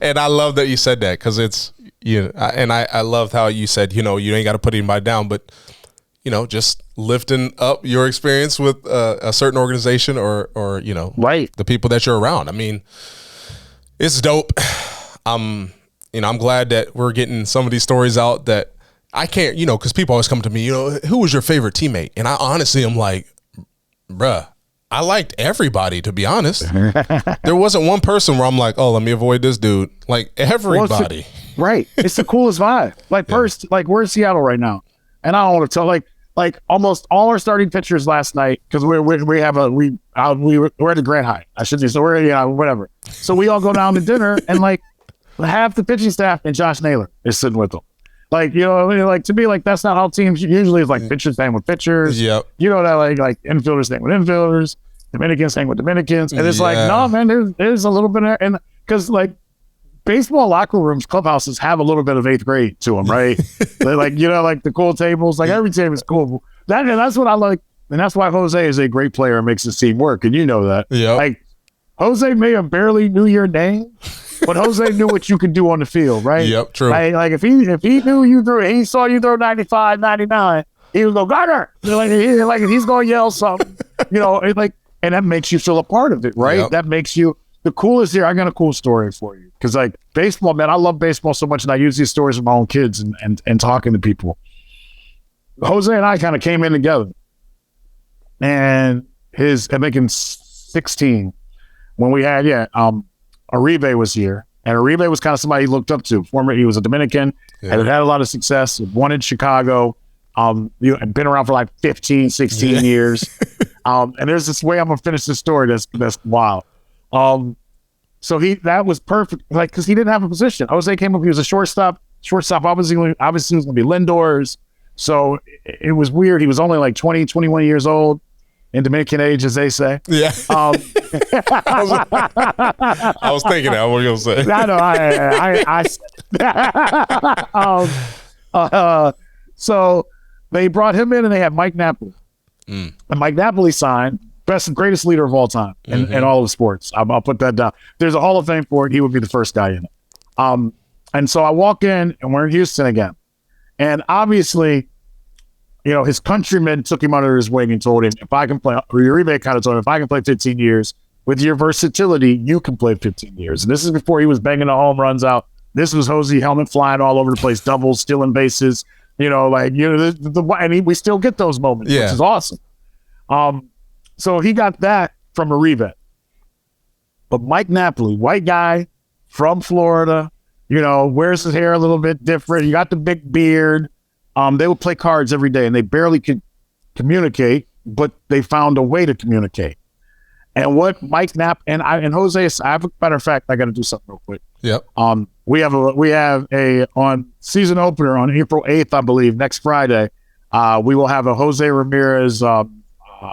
And I love that you said that, because it's, and I loved how you said, you ain't got to put anybody down, but, just lifting up your experience with a certain organization or right, the people that you're around. I mean, it's dope. I'm glad that we're getting some of these stories out that I can't, because people always come to me, who was your favorite teammate? And I honestly am like, bruh, I liked everybody, to be honest. There wasn't one person where I'm like, oh, let me avoid this dude. Like, everybody. Right. It's the coolest vibe. Like, first, like, we're in Seattle right now. And I don't want to tell, like almost all our starting pitchers last night, because we're at the Grand Hyatt, I should say. So we're, whatever. So we all go down to dinner, and like half the pitching staff and Josh Naylor is sitting with them. Like, like to me, like that's not how teams usually is. Like pitchers hang with pitchers. Yep. That like infielders hang with infielders, Dominicans hang with Dominicans, and it's like, no, man, there's a little bit of, and because like baseball locker rooms, clubhouses have a little bit of eighth grade to them, right? They're like, like the cool tables, like every team is cool. That's what I like, and that's why Jose is a great player and makes his team work, and you know that. Yeah. Like Jose may have barely knew your name, but Jose knew what you could do on the field, right? Yep, true. Like if he knew you threw, he saw you throw 95, 99, he would go, Gardner! Like he's going to yell something, and that makes you feel a part of it, right? Yep. That makes you, the coolest here, I got a cool story for you. Because like baseball, man, I love baseball so much, and I use these stories with my own kids and talking to people. Jose and I kind of came in together. And I think in 16, when we had, Uribe was here. And Uribe was kind of somebody he looked up to. He was a Dominican, and had a lot of success, won in Chicago. Had been around for like 15, 16 years. And there's this way I'm going to finish this story that's wild. So that was perfect, like, because he didn't have a position. Jose came up, he was a shortstop. Obviously was going to be Lindor's. So it was weird. He was only like 20, 21 years old, in Dominican age, as they say. Yeah. I was thinking that. What were you going to say? I know. So they brought him in, and they had Mike Napoli. And Mike Napoli signed. Greatest leader of all time in all of sports. I'll put that down. There's a Hall of Fame for it. He would be the first guy in it. And so I walk in, and we're in Houston again. And obviously, his countrymen took him under his wing and told him, if I can play, or Uribe kind of told him, if I can play 15 years, with your versatility, you can play 15 years. And this is before he was banging the home runs out. This was Jose helmet flying all over the place, doubles, stealing bases, and we still get those moments, which is awesome. So he got that from Uribe. But Mike Napoli, white guy from Florida, wears his hair a little bit different. You got the big beard. They would play cards every day, and they barely could communicate, but they found a way to communicate. And what Mike Knapp and Jose, matter of fact, I got to do something real quick. Yep. We have a on season opener on April 8th, I believe, next Friday. We will have a Jose Ramirez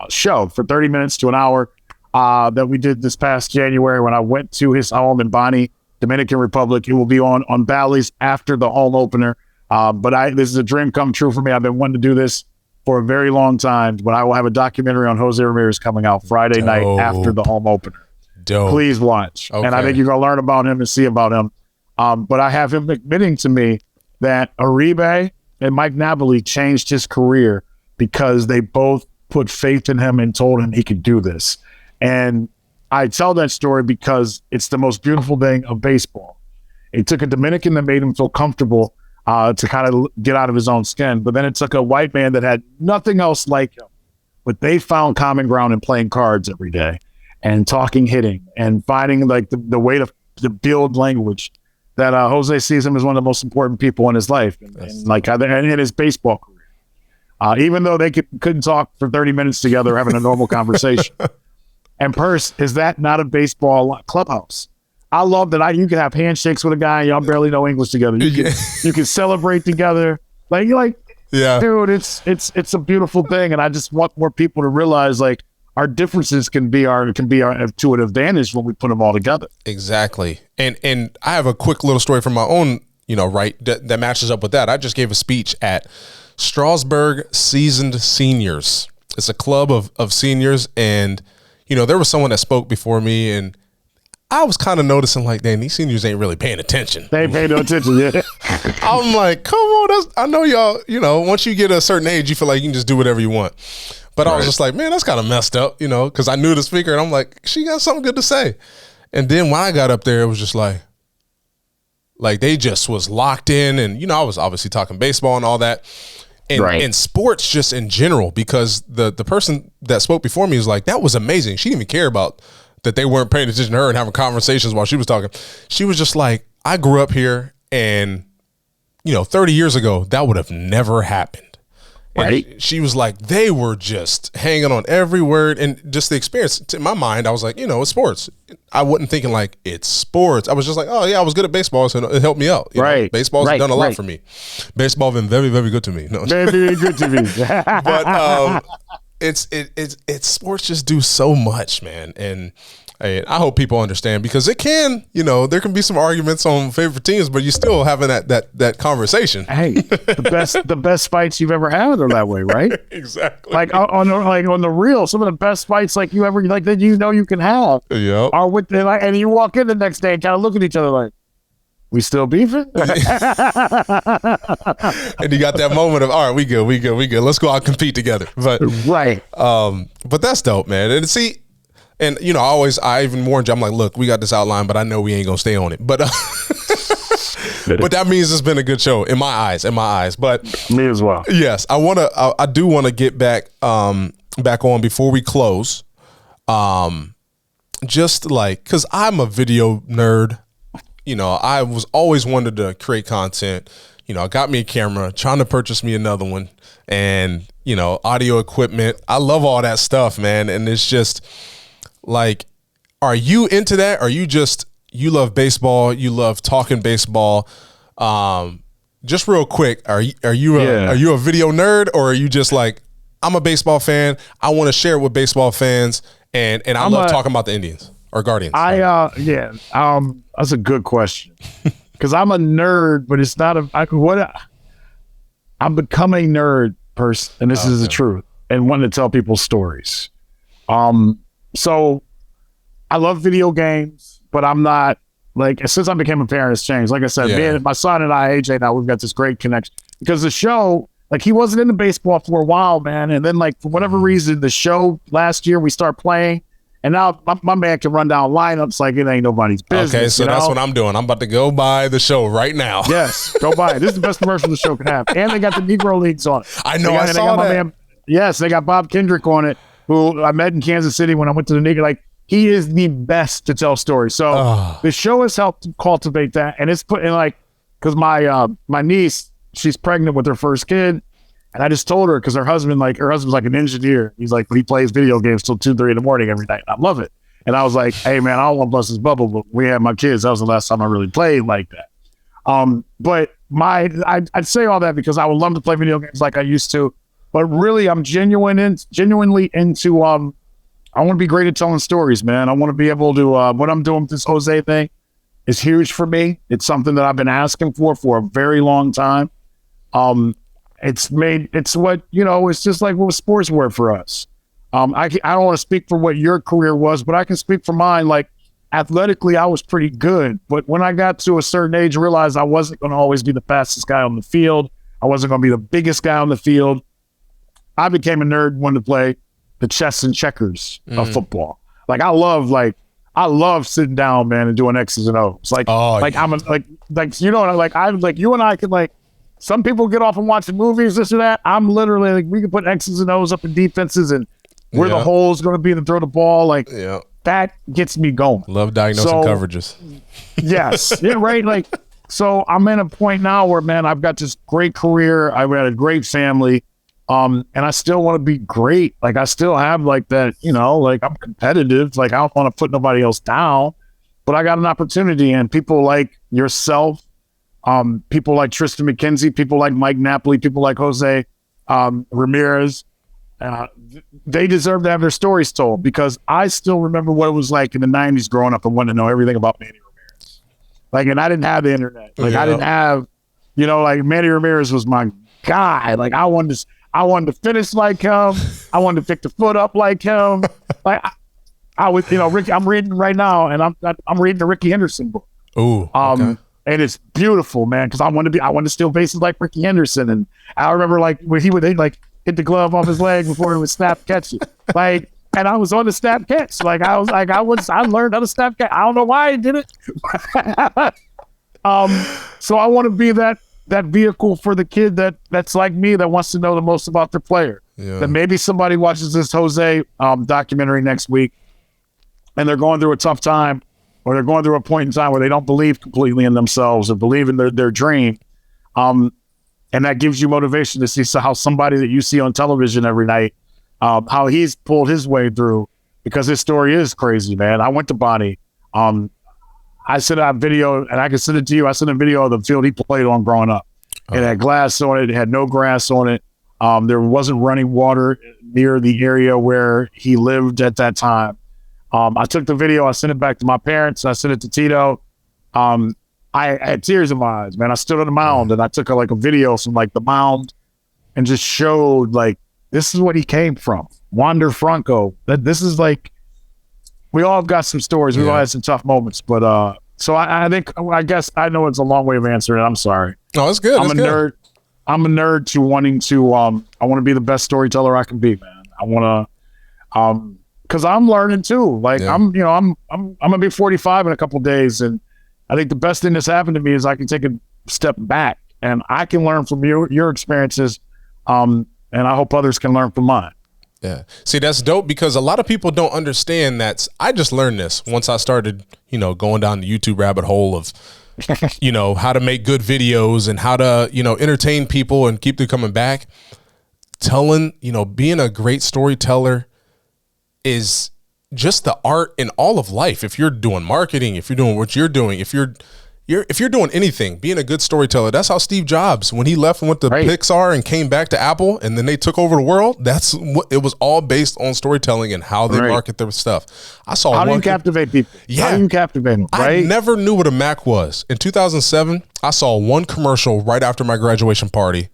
show for 30 minutes to an hour that we did this past January when I went to his home in Bani, Dominican Republic. It will be on Bally's after the home opener. But this is a dream come true for me. I've been wanting to do this for a very long time, but I will have a documentary on Jose Ramirez coming out Friday night after the home opener. Dope. Please watch. Okay. And I think you're going to learn about him and see about him. But I have him admitting to me that Uribe and Mike Napoli changed his career because they both put faith in him and told him he could do this. And I tell that story because it's the most beautiful thing of baseball. It took a Dominican that made him feel comfortable to kind of get out of his own skin. But then it took a white man that had nothing else like him. But they found common ground in playing cards every day and talking hitting and finding like the way to build language that Jose sees him as one of the most important people in his life and in his baseball career. Even though they couldn't talk for 30 minutes together having a normal conversation. And Purse, is that not a baseball clubhouse? I love that you can have handshakes with a guy and y'all barely know English together. You can celebrate together. Dude, it's a beautiful thing. And I just want more people to realize our differences can be to an advantage when we put them all together. Exactly. And I have a quick little story from my own, that matches up with that. I just gave a speech at Strasbourg Seasoned Seniors. It's a club of seniors. And, there was someone that spoke before me, and I was kind of noticing dang, these seniors ain't really paying attention. They ain't paying no attention, yeah. I'm like, come on, I know y'all, once you get a certain age, you feel like you can just do whatever you want. But I was just like, man, that's kind of messed up, because I knew the speaker, and I'm like, she got something good to say. And then when I got up there, it was just like they just was locked in. And, I was obviously talking baseball and all that. And sports just in general, because the person that spoke before me was like, that was amazing. She didn't even care about that they weren't paying attention to her and having conversations while she was talking. She was just like, I grew up here, and 30 years ago, that would have never happened. Right. And she was like, they were just hanging on every word, and just the experience. In my mind, I was like, it's sports. I wasn't thinking it's sports. I was just like, oh yeah, I was good at baseball, so it helped me out. Baseball's done a lot for me. Baseball been very, very good to me. No. Very, very good to me. But it's sports just do so much, man. And I hope people understand, because it can, there can be some arguments on favorite teams, but you're still having that conversation. Hey, the best fights you've ever had are that way, right? Exactly. On the real, some of the best fights you ever that you can have. Yep. Are with and you walk in the next day and kind of look at each other like, we still beefing? And you got that moment of, all right, we good. Let's go out and compete together. But but that's dope, man. And see. And, I even warned you, I'm like, look, we got this outline, but I know we ain't going to stay on it. But but that means it's been a good show in my eyes. But me as well. Yes, I do want to get back on before we close. Just because I'm a video nerd, I was always wanted to create content. I got me a camera, trying to purchase me another one, and, audio equipment. I love all that stuff, man. And it's just, are you into that? Are you you love baseball? You love talking baseball? Just real quick, are you a video nerd, or are you just I'm a baseball fan, I want to share it with baseball fans, and I love talking about the Indians or Guardians? That's a good question, because I'm a nerd, but it's not I'm becoming a nerd person, and this is the truth, and wanting to tell people stories. So I love video games, but I'm not since I became a parent, it's changed. Like I said, my son and I, AJ, now we've got this great connection, because the show, like he wasn't into baseball for a while, man. And then like for whatever reason, the show last year we start playing, and now my man can run down lineups like it ain't nobody's business. Okay, so that's what I'm doing. I'm about to go buy the show right now. Yes, go buy it. This is the best commercial the show can have, and they got the Negro Leagues on it. I know, I saw that. Yes, they got Bob Kendrick on it, who I met in Kansas City when I went to the Negro. Like, he is the best to tell stories. So the show has helped cultivate that, and it's put in like, because my niece, she's pregnant with her first kid, and I just told her because her husband's like an engineer. He's like, he plays video games till 2-3 in the morning every night. I love it, and I was like, hey man, I don't want to bust his bubble, but we had my kids. That was the last time I really played like that. But I'd say all that because I would love to play video games like I used to. But really, I'm genuinely into, I want to be great at telling stories, man. I want to be able to, what I'm doing with this Jose thing is huge for me. It's something that I've been asking for a very long time. It's what, it's just like what sports were for us. I don't want to speak for what your career was, but I can speak for mine. Like, athletically, I was pretty good. But when I got to a certain age, I realized I wasn't going to always be the fastest guy on the field. I wasn't going to be the biggest guy on the field. I became a nerd, wanted to play the chess and checkers of football. Like I love sitting down, man, and doing X's and O's. Like I'm you and I could like. Some people get off and watching movies, this or that. I'm literally like, we can put X's and O's up in defenses and where the hole's going to be to throw the ball. Like that gets me going. Love diagnosing coverages. Yes, yeah, right. Like so, I'm at a point now where, man, I've got this great career. I've got a great family. And I still want to be great. Like I still have like that, like I'm competitive. Like I don't want to put nobody else down, but I got an opportunity, and people like yourself, people like Tristan McKenzie, people like Mike Napoli, people like Jose Ramirez, they deserve to have their stories told, because I still remember what it was like in the 90s growing up and wanted to know everything about Manny Ramirez. Like, and I didn't have the internet. Like I didn't have, like Manny Ramirez was my guy. Like I wanted to finish like him. I wanted to pick the foot up like him. Like I was, Ricky. I'm reading right now, and I'm reading the Ricky Henderson book. Ooh, okay. And it's beautiful, man, because I want to steal bases like Ricky Henderson. And I remember like when they'd like hit the glove off his leg before it was snap catch it. Like, and I was on the snap catch. Like I learned how to snap catch. I don't know why I did it. So I want to be that vehicle for the kid that's like me, that wants to know the most about their player. Yeah. That maybe somebody watches this Jose documentary next week, and they're going through a tough time, or they're going through a point in time where they don't believe completely in themselves or believe in their dream. And that gives you motivation to see how somebody that you see on television every night, how he's pulled his way through, because his story is crazy, man. I went to Bonnie. I sent out a video, and I can send it to you. I sent a video of the field he played on growing up. It had glass on it. It had no grass on it. There wasn't running water near the area where he lived at that time. I took the video. I sent it back to my parents. I sent it to Tito. I had tears in my eyes, man. I stood on the mound, and I took a video from like the mound and just showed like, this is what he came from. Wander Franco. This is like, we all have got some stories. We've all had some tough moments, but so I guess I know it's a long way of answering it. I'm sorry. No, it's good. I'm a nerd. I'm a nerd to wanting to. I want to be the best storyteller I can be, man. I want to, because I'm learning too. Like I'm gonna be 45 in a couple of days, and I think the best thing that's happened to me is I can take a step back, and I can learn from your experiences, and I hope others can learn from mine. Yeah. See, that's dope, because a lot of people don't understand that. I just learned this once I started, going down the YouTube rabbit hole of, how to make good videos and how to, entertain people and keep them coming back. Being a great storyteller is just the art in all of life. If you're doing marketing, if you're doing what you're doing, if you're doing anything, being a good storyteller. That's how Steve Jobs, when he left and went to Pixar and came back to Apple, and then they took over the world. That's what it was, all based on storytelling and how they market their stuff. How do you captivate people? Yeah. How do you captivate them? I never knew what a Mac was. In 2007, I saw one commercial right after my graduation party,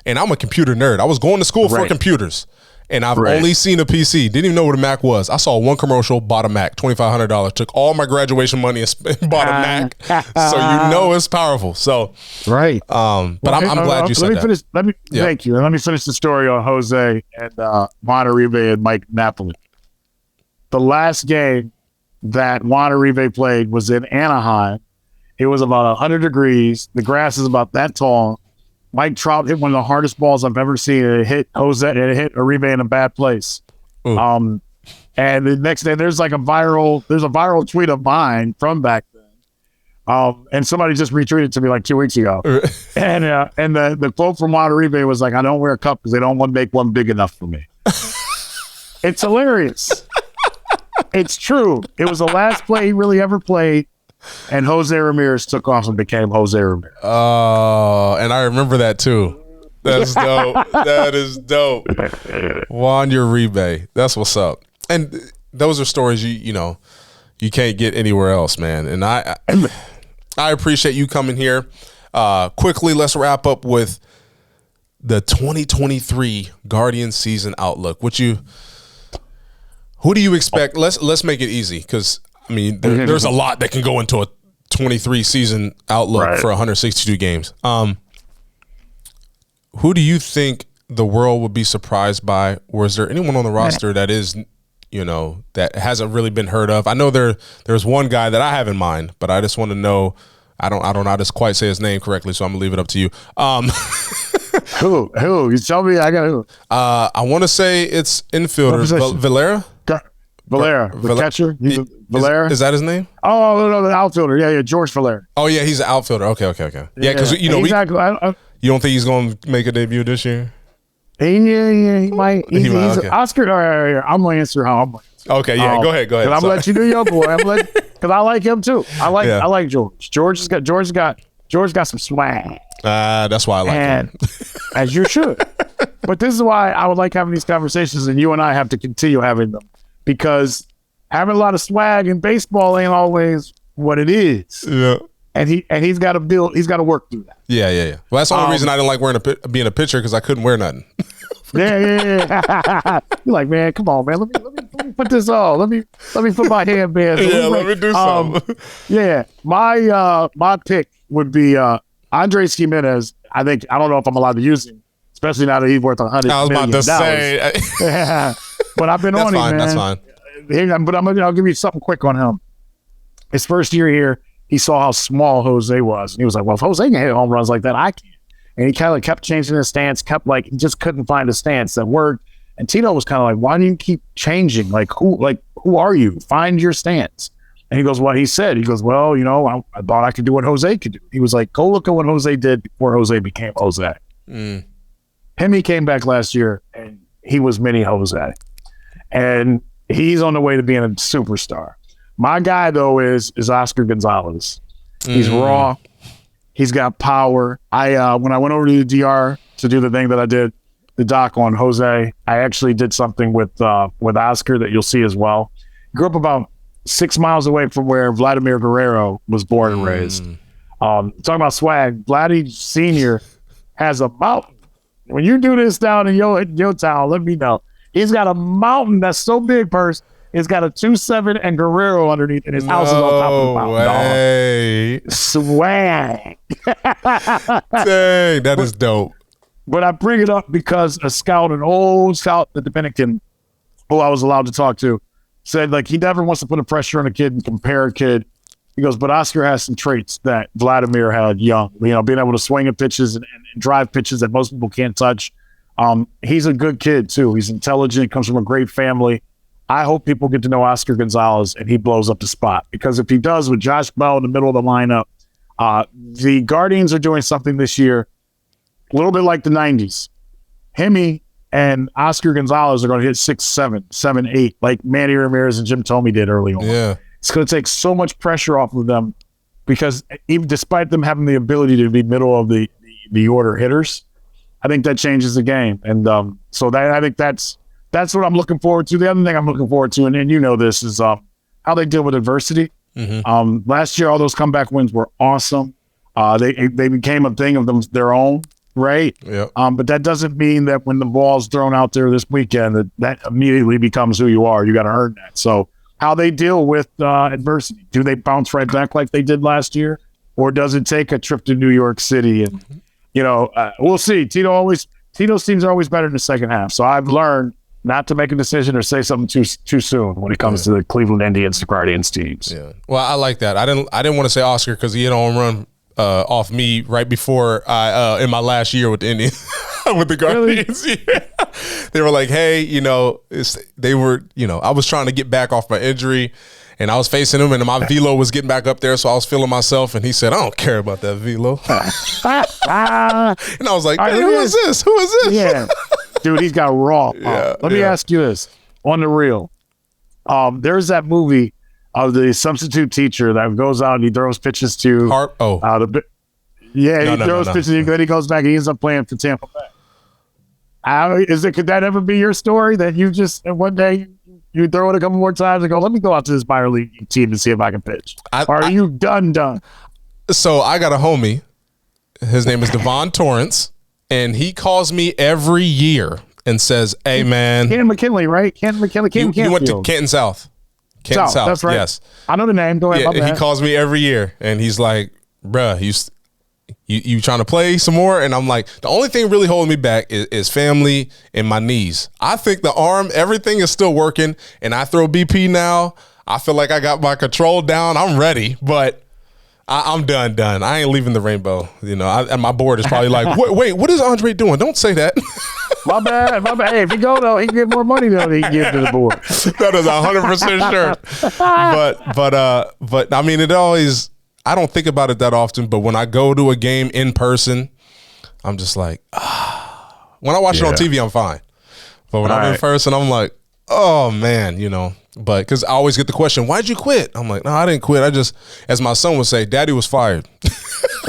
and I'm a computer nerd. I was going to school for computers. And I've only seen a PC. Didn't even know what a Mac was. I saw one commercial, bought a Mac, $2,500. Took all my graduation money and bought a Mac. So you know it's powerful. So right. But I'm glad you said that. Thank you. And let me finish the story on Jose and Juan Uribe and Mike Napoli. The last game that Juan Uribe played was in Anaheim. It was about 100 degrees. The grass is about that tall. Mike Trout hit one of the hardest balls I've ever seen. It hit Jose and it hit Uribe in a bad place. And the next day there's a viral tweet of mine from back then. And somebody just retweeted to me like 2 weeks ago. and the quote from Juan Uribe was like, I don't wear a cup because they don't want to make one big enough for me. It's hilarious. It's true. It was the last play he really ever played. And Jose Ramirez took off and became Jose Ramirez. Oh, and I remember that too. That's dope. That is dope. Juan Uribe. That's what's up. And those are stories you can't get anywhere else, man. And I appreciate you coming here. Quickly, let's wrap up with the 2023 Guardians season outlook. Who do you expect? Let's make it easy because I mean, there's a lot that can go into a 23 season outlook for 162 games. Who do you think the world would be surprised by? Or is there anyone on the roster that is, that hasn't really been heard of? I know there's one guy that I have in mind, but I just want to know. I don't know how to quite say his name correctly, so I'm gonna leave it up to you. Who? You tell me. I got who? I want to say it's infielders. Valera. Valera, the catcher. Valera. Is that his name? Oh, no, the outfielder. Yeah, George Valera. Oh, yeah, he's an outfielder. Okay. Yeah, because, you don't think he's going to make a debut this year? Yeah, he might. He's okay. Oscar. I'm going to answer how. Okay, yeah, go ahead. Because I'm going to let you do your boy. Because I like him, too. I like George. George's got some swag. That's why I like him. As you should. But this is why I would like having these conversations, and you and I have to continue having them. Because having a lot of swag in baseball ain't always what it is. Yeah. And he's got to work through that. Yeah. Well, that's the only reason I didn't like being a pitcher because I couldn't wear nothing. Yeah. You're like, man, come on, man. Let me put this on. Let me put my handbands on. Yeah, let me do something. Yeah. My pick would be Andres Jimenez. I don't know if I'm allowed to use him, especially now that he's worth $100 million. I was about to say. Yeah. But I've been on him, man. That's fine. But I'll give you something quick on him. His first year here, he saw how small Jose was. And he was like, well, if Jose can hit home runs like that, I can. And he kind of kept changing his stance, he just couldn't find a stance that worked. And Tito was kind of like, why do you keep changing? Who are you? Find your stance. And he goes, he goes, well, I thought I could do what Jose could do. He was like, go look at what Jose did before Jose became Jose. He came back last year and he was mini Jose. And he's on the way to being a superstar. My guy, though, is Oscar Gonzalez. He's raw. He's got power. When I went over to the DR to do the thing that I did, the doc on Jose, I actually did something with Oscar that you'll see as well. He grew up about 6 miles away from where Vladimir Guerrero was born and raised. Talking about swag, Vladdy Sr. has a mountain. When you do this down in your town, let me know. He's got a mountain that's so big, Purse. It's got a 2.7 and Guerrero underneath, and his house is on top of the mountain. Way. Swag. Dang, that is dope. But I bring it up because an old scout, the Dominican, who I was allowed to talk to, said he never wants to put a pressure on a kid and compare a kid. He goes, but Oscar has some traits that Vladimir had young. Being able to swing at pitches and drive pitches that most people can't touch. He's a good kid, too. He's intelligent, comes from a great family. I hope people get to know Oscar Gonzalez and he blows up the spot. Because if he does, with Josh Bell in the middle of the lineup, the Guardians are doing something this year a little bit like the 90s. Hemi and Oscar Gonzalez are going to hit 6, 7, 7, 8, like Manny Ramirez and Jim Thome did early on. Yeah. It's going to take so much pressure off of them because even despite them having the ability to be middle of the order hitters, I think that changes the game. And I think that's what I'm looking forward to. The other thing I'm looking forward to, and you know this, is how they deal with adversity. Last year, all those comeback wins were awesome. They became a thing of their own. right? Yep. But that doesn't mean that when the ball's thrown out there this weekend, that immediately becomes who you are. You got to earn that. So how they deal with adversity? Do they bounce right back like they did last year, or does it take a trip to New York City? And we'll see. Tito's teams are always better in the second half. So I've learned not to make a decision or say something too soon when it comes to the Cleveland Indians, the Guardians teams. Yeah. Well, I like that. I didn't want to say Oscar because he had a home run off me right before I in my last year with the Indians with the Guardians. Really? Yeah. They were like, hey, I was trying to get back off my injury. And I was facing him, and my velo was getting back up there, so I was feeling myself. And he said, I don't care about that velo. And I was like, hey, who is this? Who is this? Yeah. Dude, he's got raw. Let me ask you this. On the real, there's that movie of the substitute teacher that goes out and he throws pitches to Harp. He throws pitches, then he goes back and he ends up playing for Tampa Bay. Could that ever be your story that you just one day you throw it a couple more times and go, let me go out to this minor league team and see if I can pitch? Or are you done? So I got a homie. His name is Devon Torrance, and he calls me every year and says, hey, man. Canton McKinley, right? Canton McKinley. You went to Canton South. Canton South. That's right. Yes. I know the name. Go ahead. Yeah, he calls me every year, and he's like, bruh, you trying to play some more? And I'm like, the only thing really holding me back is family and my knees. I think the arm, everything is still working, and I throw BP now. I feel like I got my control down. I'm ready, but I'm done. I ain't leaving the rainbow. And my board is probably like, wait, what is Andre doing? Don't say that. My bad. Hey, if he go though, he can get more money than he can give to the board. That is 100% sure. But I mean, it always. I don't think about it that often, but when I go to a game in person, I'm just like, When I watch it on TV, I'm fine. But when I'm in person, I'm like, oh man, But because I always get the question, why'd you quit? I'm like, no, I didn't quit. I just, as my son would say, Daddy was fired.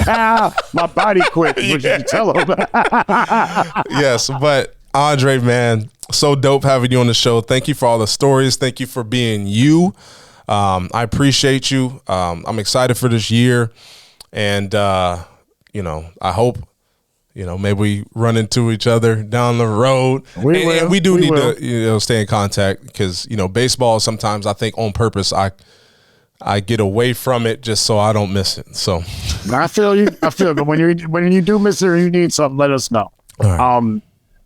My body quit. What you tell him? Yes, but Andre, man, so dope having you on the show. Thank you for all the stories. Thank you for being you. I appreciate you. I'm excited for this year, and I hope maybe we run into each other down the road. And we do need to stay in contact because baseball sometimes I think on purpose I get away from it just so I don't miss it. So I feel you. But when you do miss it or you need something, let us know. All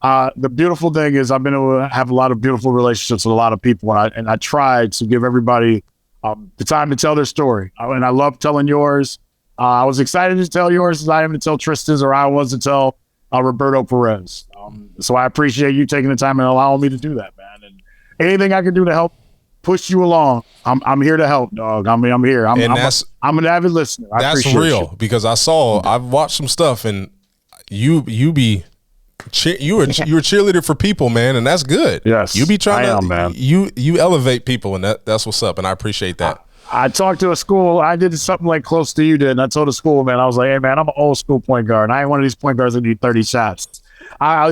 right. The beautiful thing is I've been able to have a lot of beautiful relationships with a lot of people, and I tried to give everybody the time to tell their story. And I love telling yours. I was excited to tell yours as I am to tell Tristan's, or I was to tell Roberto Perez. So I appreciate you taking the time and allowing me to do that, man. And anything I can do to help push you along, I'm here to help, dog. I'm here. I'm an avid listener. That's real because I've watched some stuff, and you were cheerleader for people, man, and that's good. Yes, you be trying man. You elevate people, and that's what's up, and I appreciate that. I talked to a school. I did something like close to you did, and I told a school, man, I was like, hey, man, I'm an old school point guard. I ain't one of these point guards that need 30 shots. I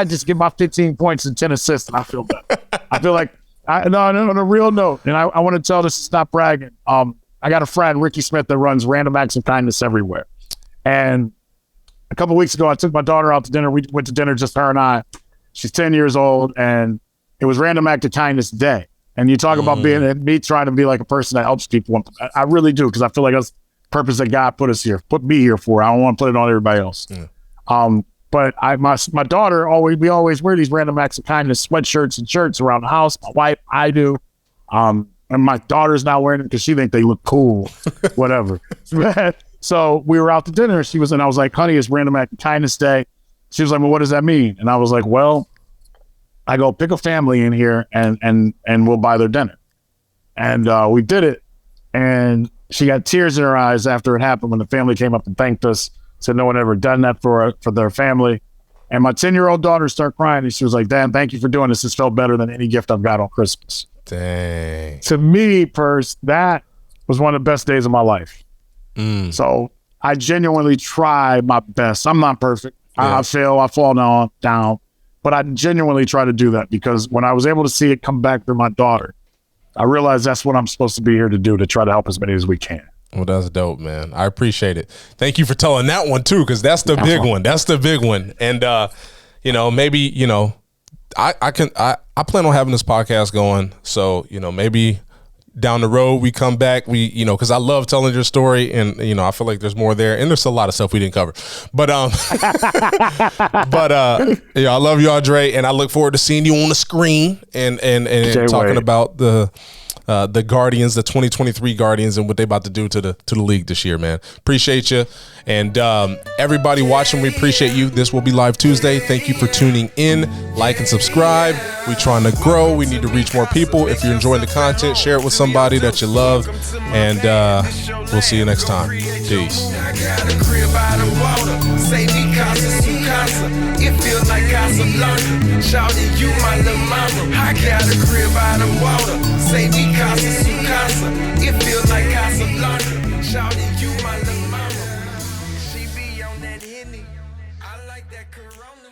just give my 15 points and 10 assists, and I feel good. I feel like, on a real note, and I want to tell this to stop bragging. I got a friend, Ricky Smith, that runs Random Acts of Kindness everywhere. And a couple of weeks ago, I took my daughter out to dinner. We went to dinner, just her and I. She's 10 years old, and it was Random Act of Kindness Day. And you talk about me trying to be like a person that helps people. I really do, because I feel like that's the purpose that God put me here for. I don't want to put it on everybody else. Yeah. But my daughter, we always wear these Random Acts of Kindness sweatshirts and shirts around the house. My wife, I do. And my daughter's not wearing them because she thinks they look cool, whatever. So we were out to dinner. And I was like, honey, it's Random Act of Kindness Day. She was like, well, what does that mean? And I was like, well, I go pick a family in here and we'll buy their dinner. And we did it. And she got tears in her eyes after it happened when the family came up and thanked us. Said no one ever done that for their family. And my 10-year-old daughter started crying. And she was like, Dad, thank you for doing this. This felt better than any gift I've got on Christmas. Dang. To me, that was one of the best days of my life. So I genuinely try my best. I'm not perfect. Yeah. I fail. I fall down. But I genuinely try to do that because when I was able to see it come back through my daughter, I realized that's what I'm supposed to be here to do, to try to help as many as we can. Well, that's dope, man. I appreciate it. Thank you for telling that one too, because that's the big one. That's the big one. And you know, maybe, you know, I plan on having this podcast going. So, you know, maybe down the road we come back, you know, because I love telling your story, and you know, I feel like there's more there, and there's a lot of stuff we didn't cover. But yeah, I love you, Andre, and I look forward to seeing you on the screen and talking about the Guardians, the 2023 Guardians, and what they about to do to the league this year, man. Appreciate you. And everybody watching, we appreciate you. This will be live Tuesday. Thank you for tuning in. Like and subscribe. We're trying to grow. We need to reach more people. If you're enjoying the content, share it with somebody that you love. And we'll see you next time. Peace. I got a crib by the water. Say me casa su casa. It feels like Casablanca. Shouting you my little mama. I got a crib by the water. Say me casa su casa. It feels like Casablanca. Shouting you my little mama. She be on that Henny. I like that Corona.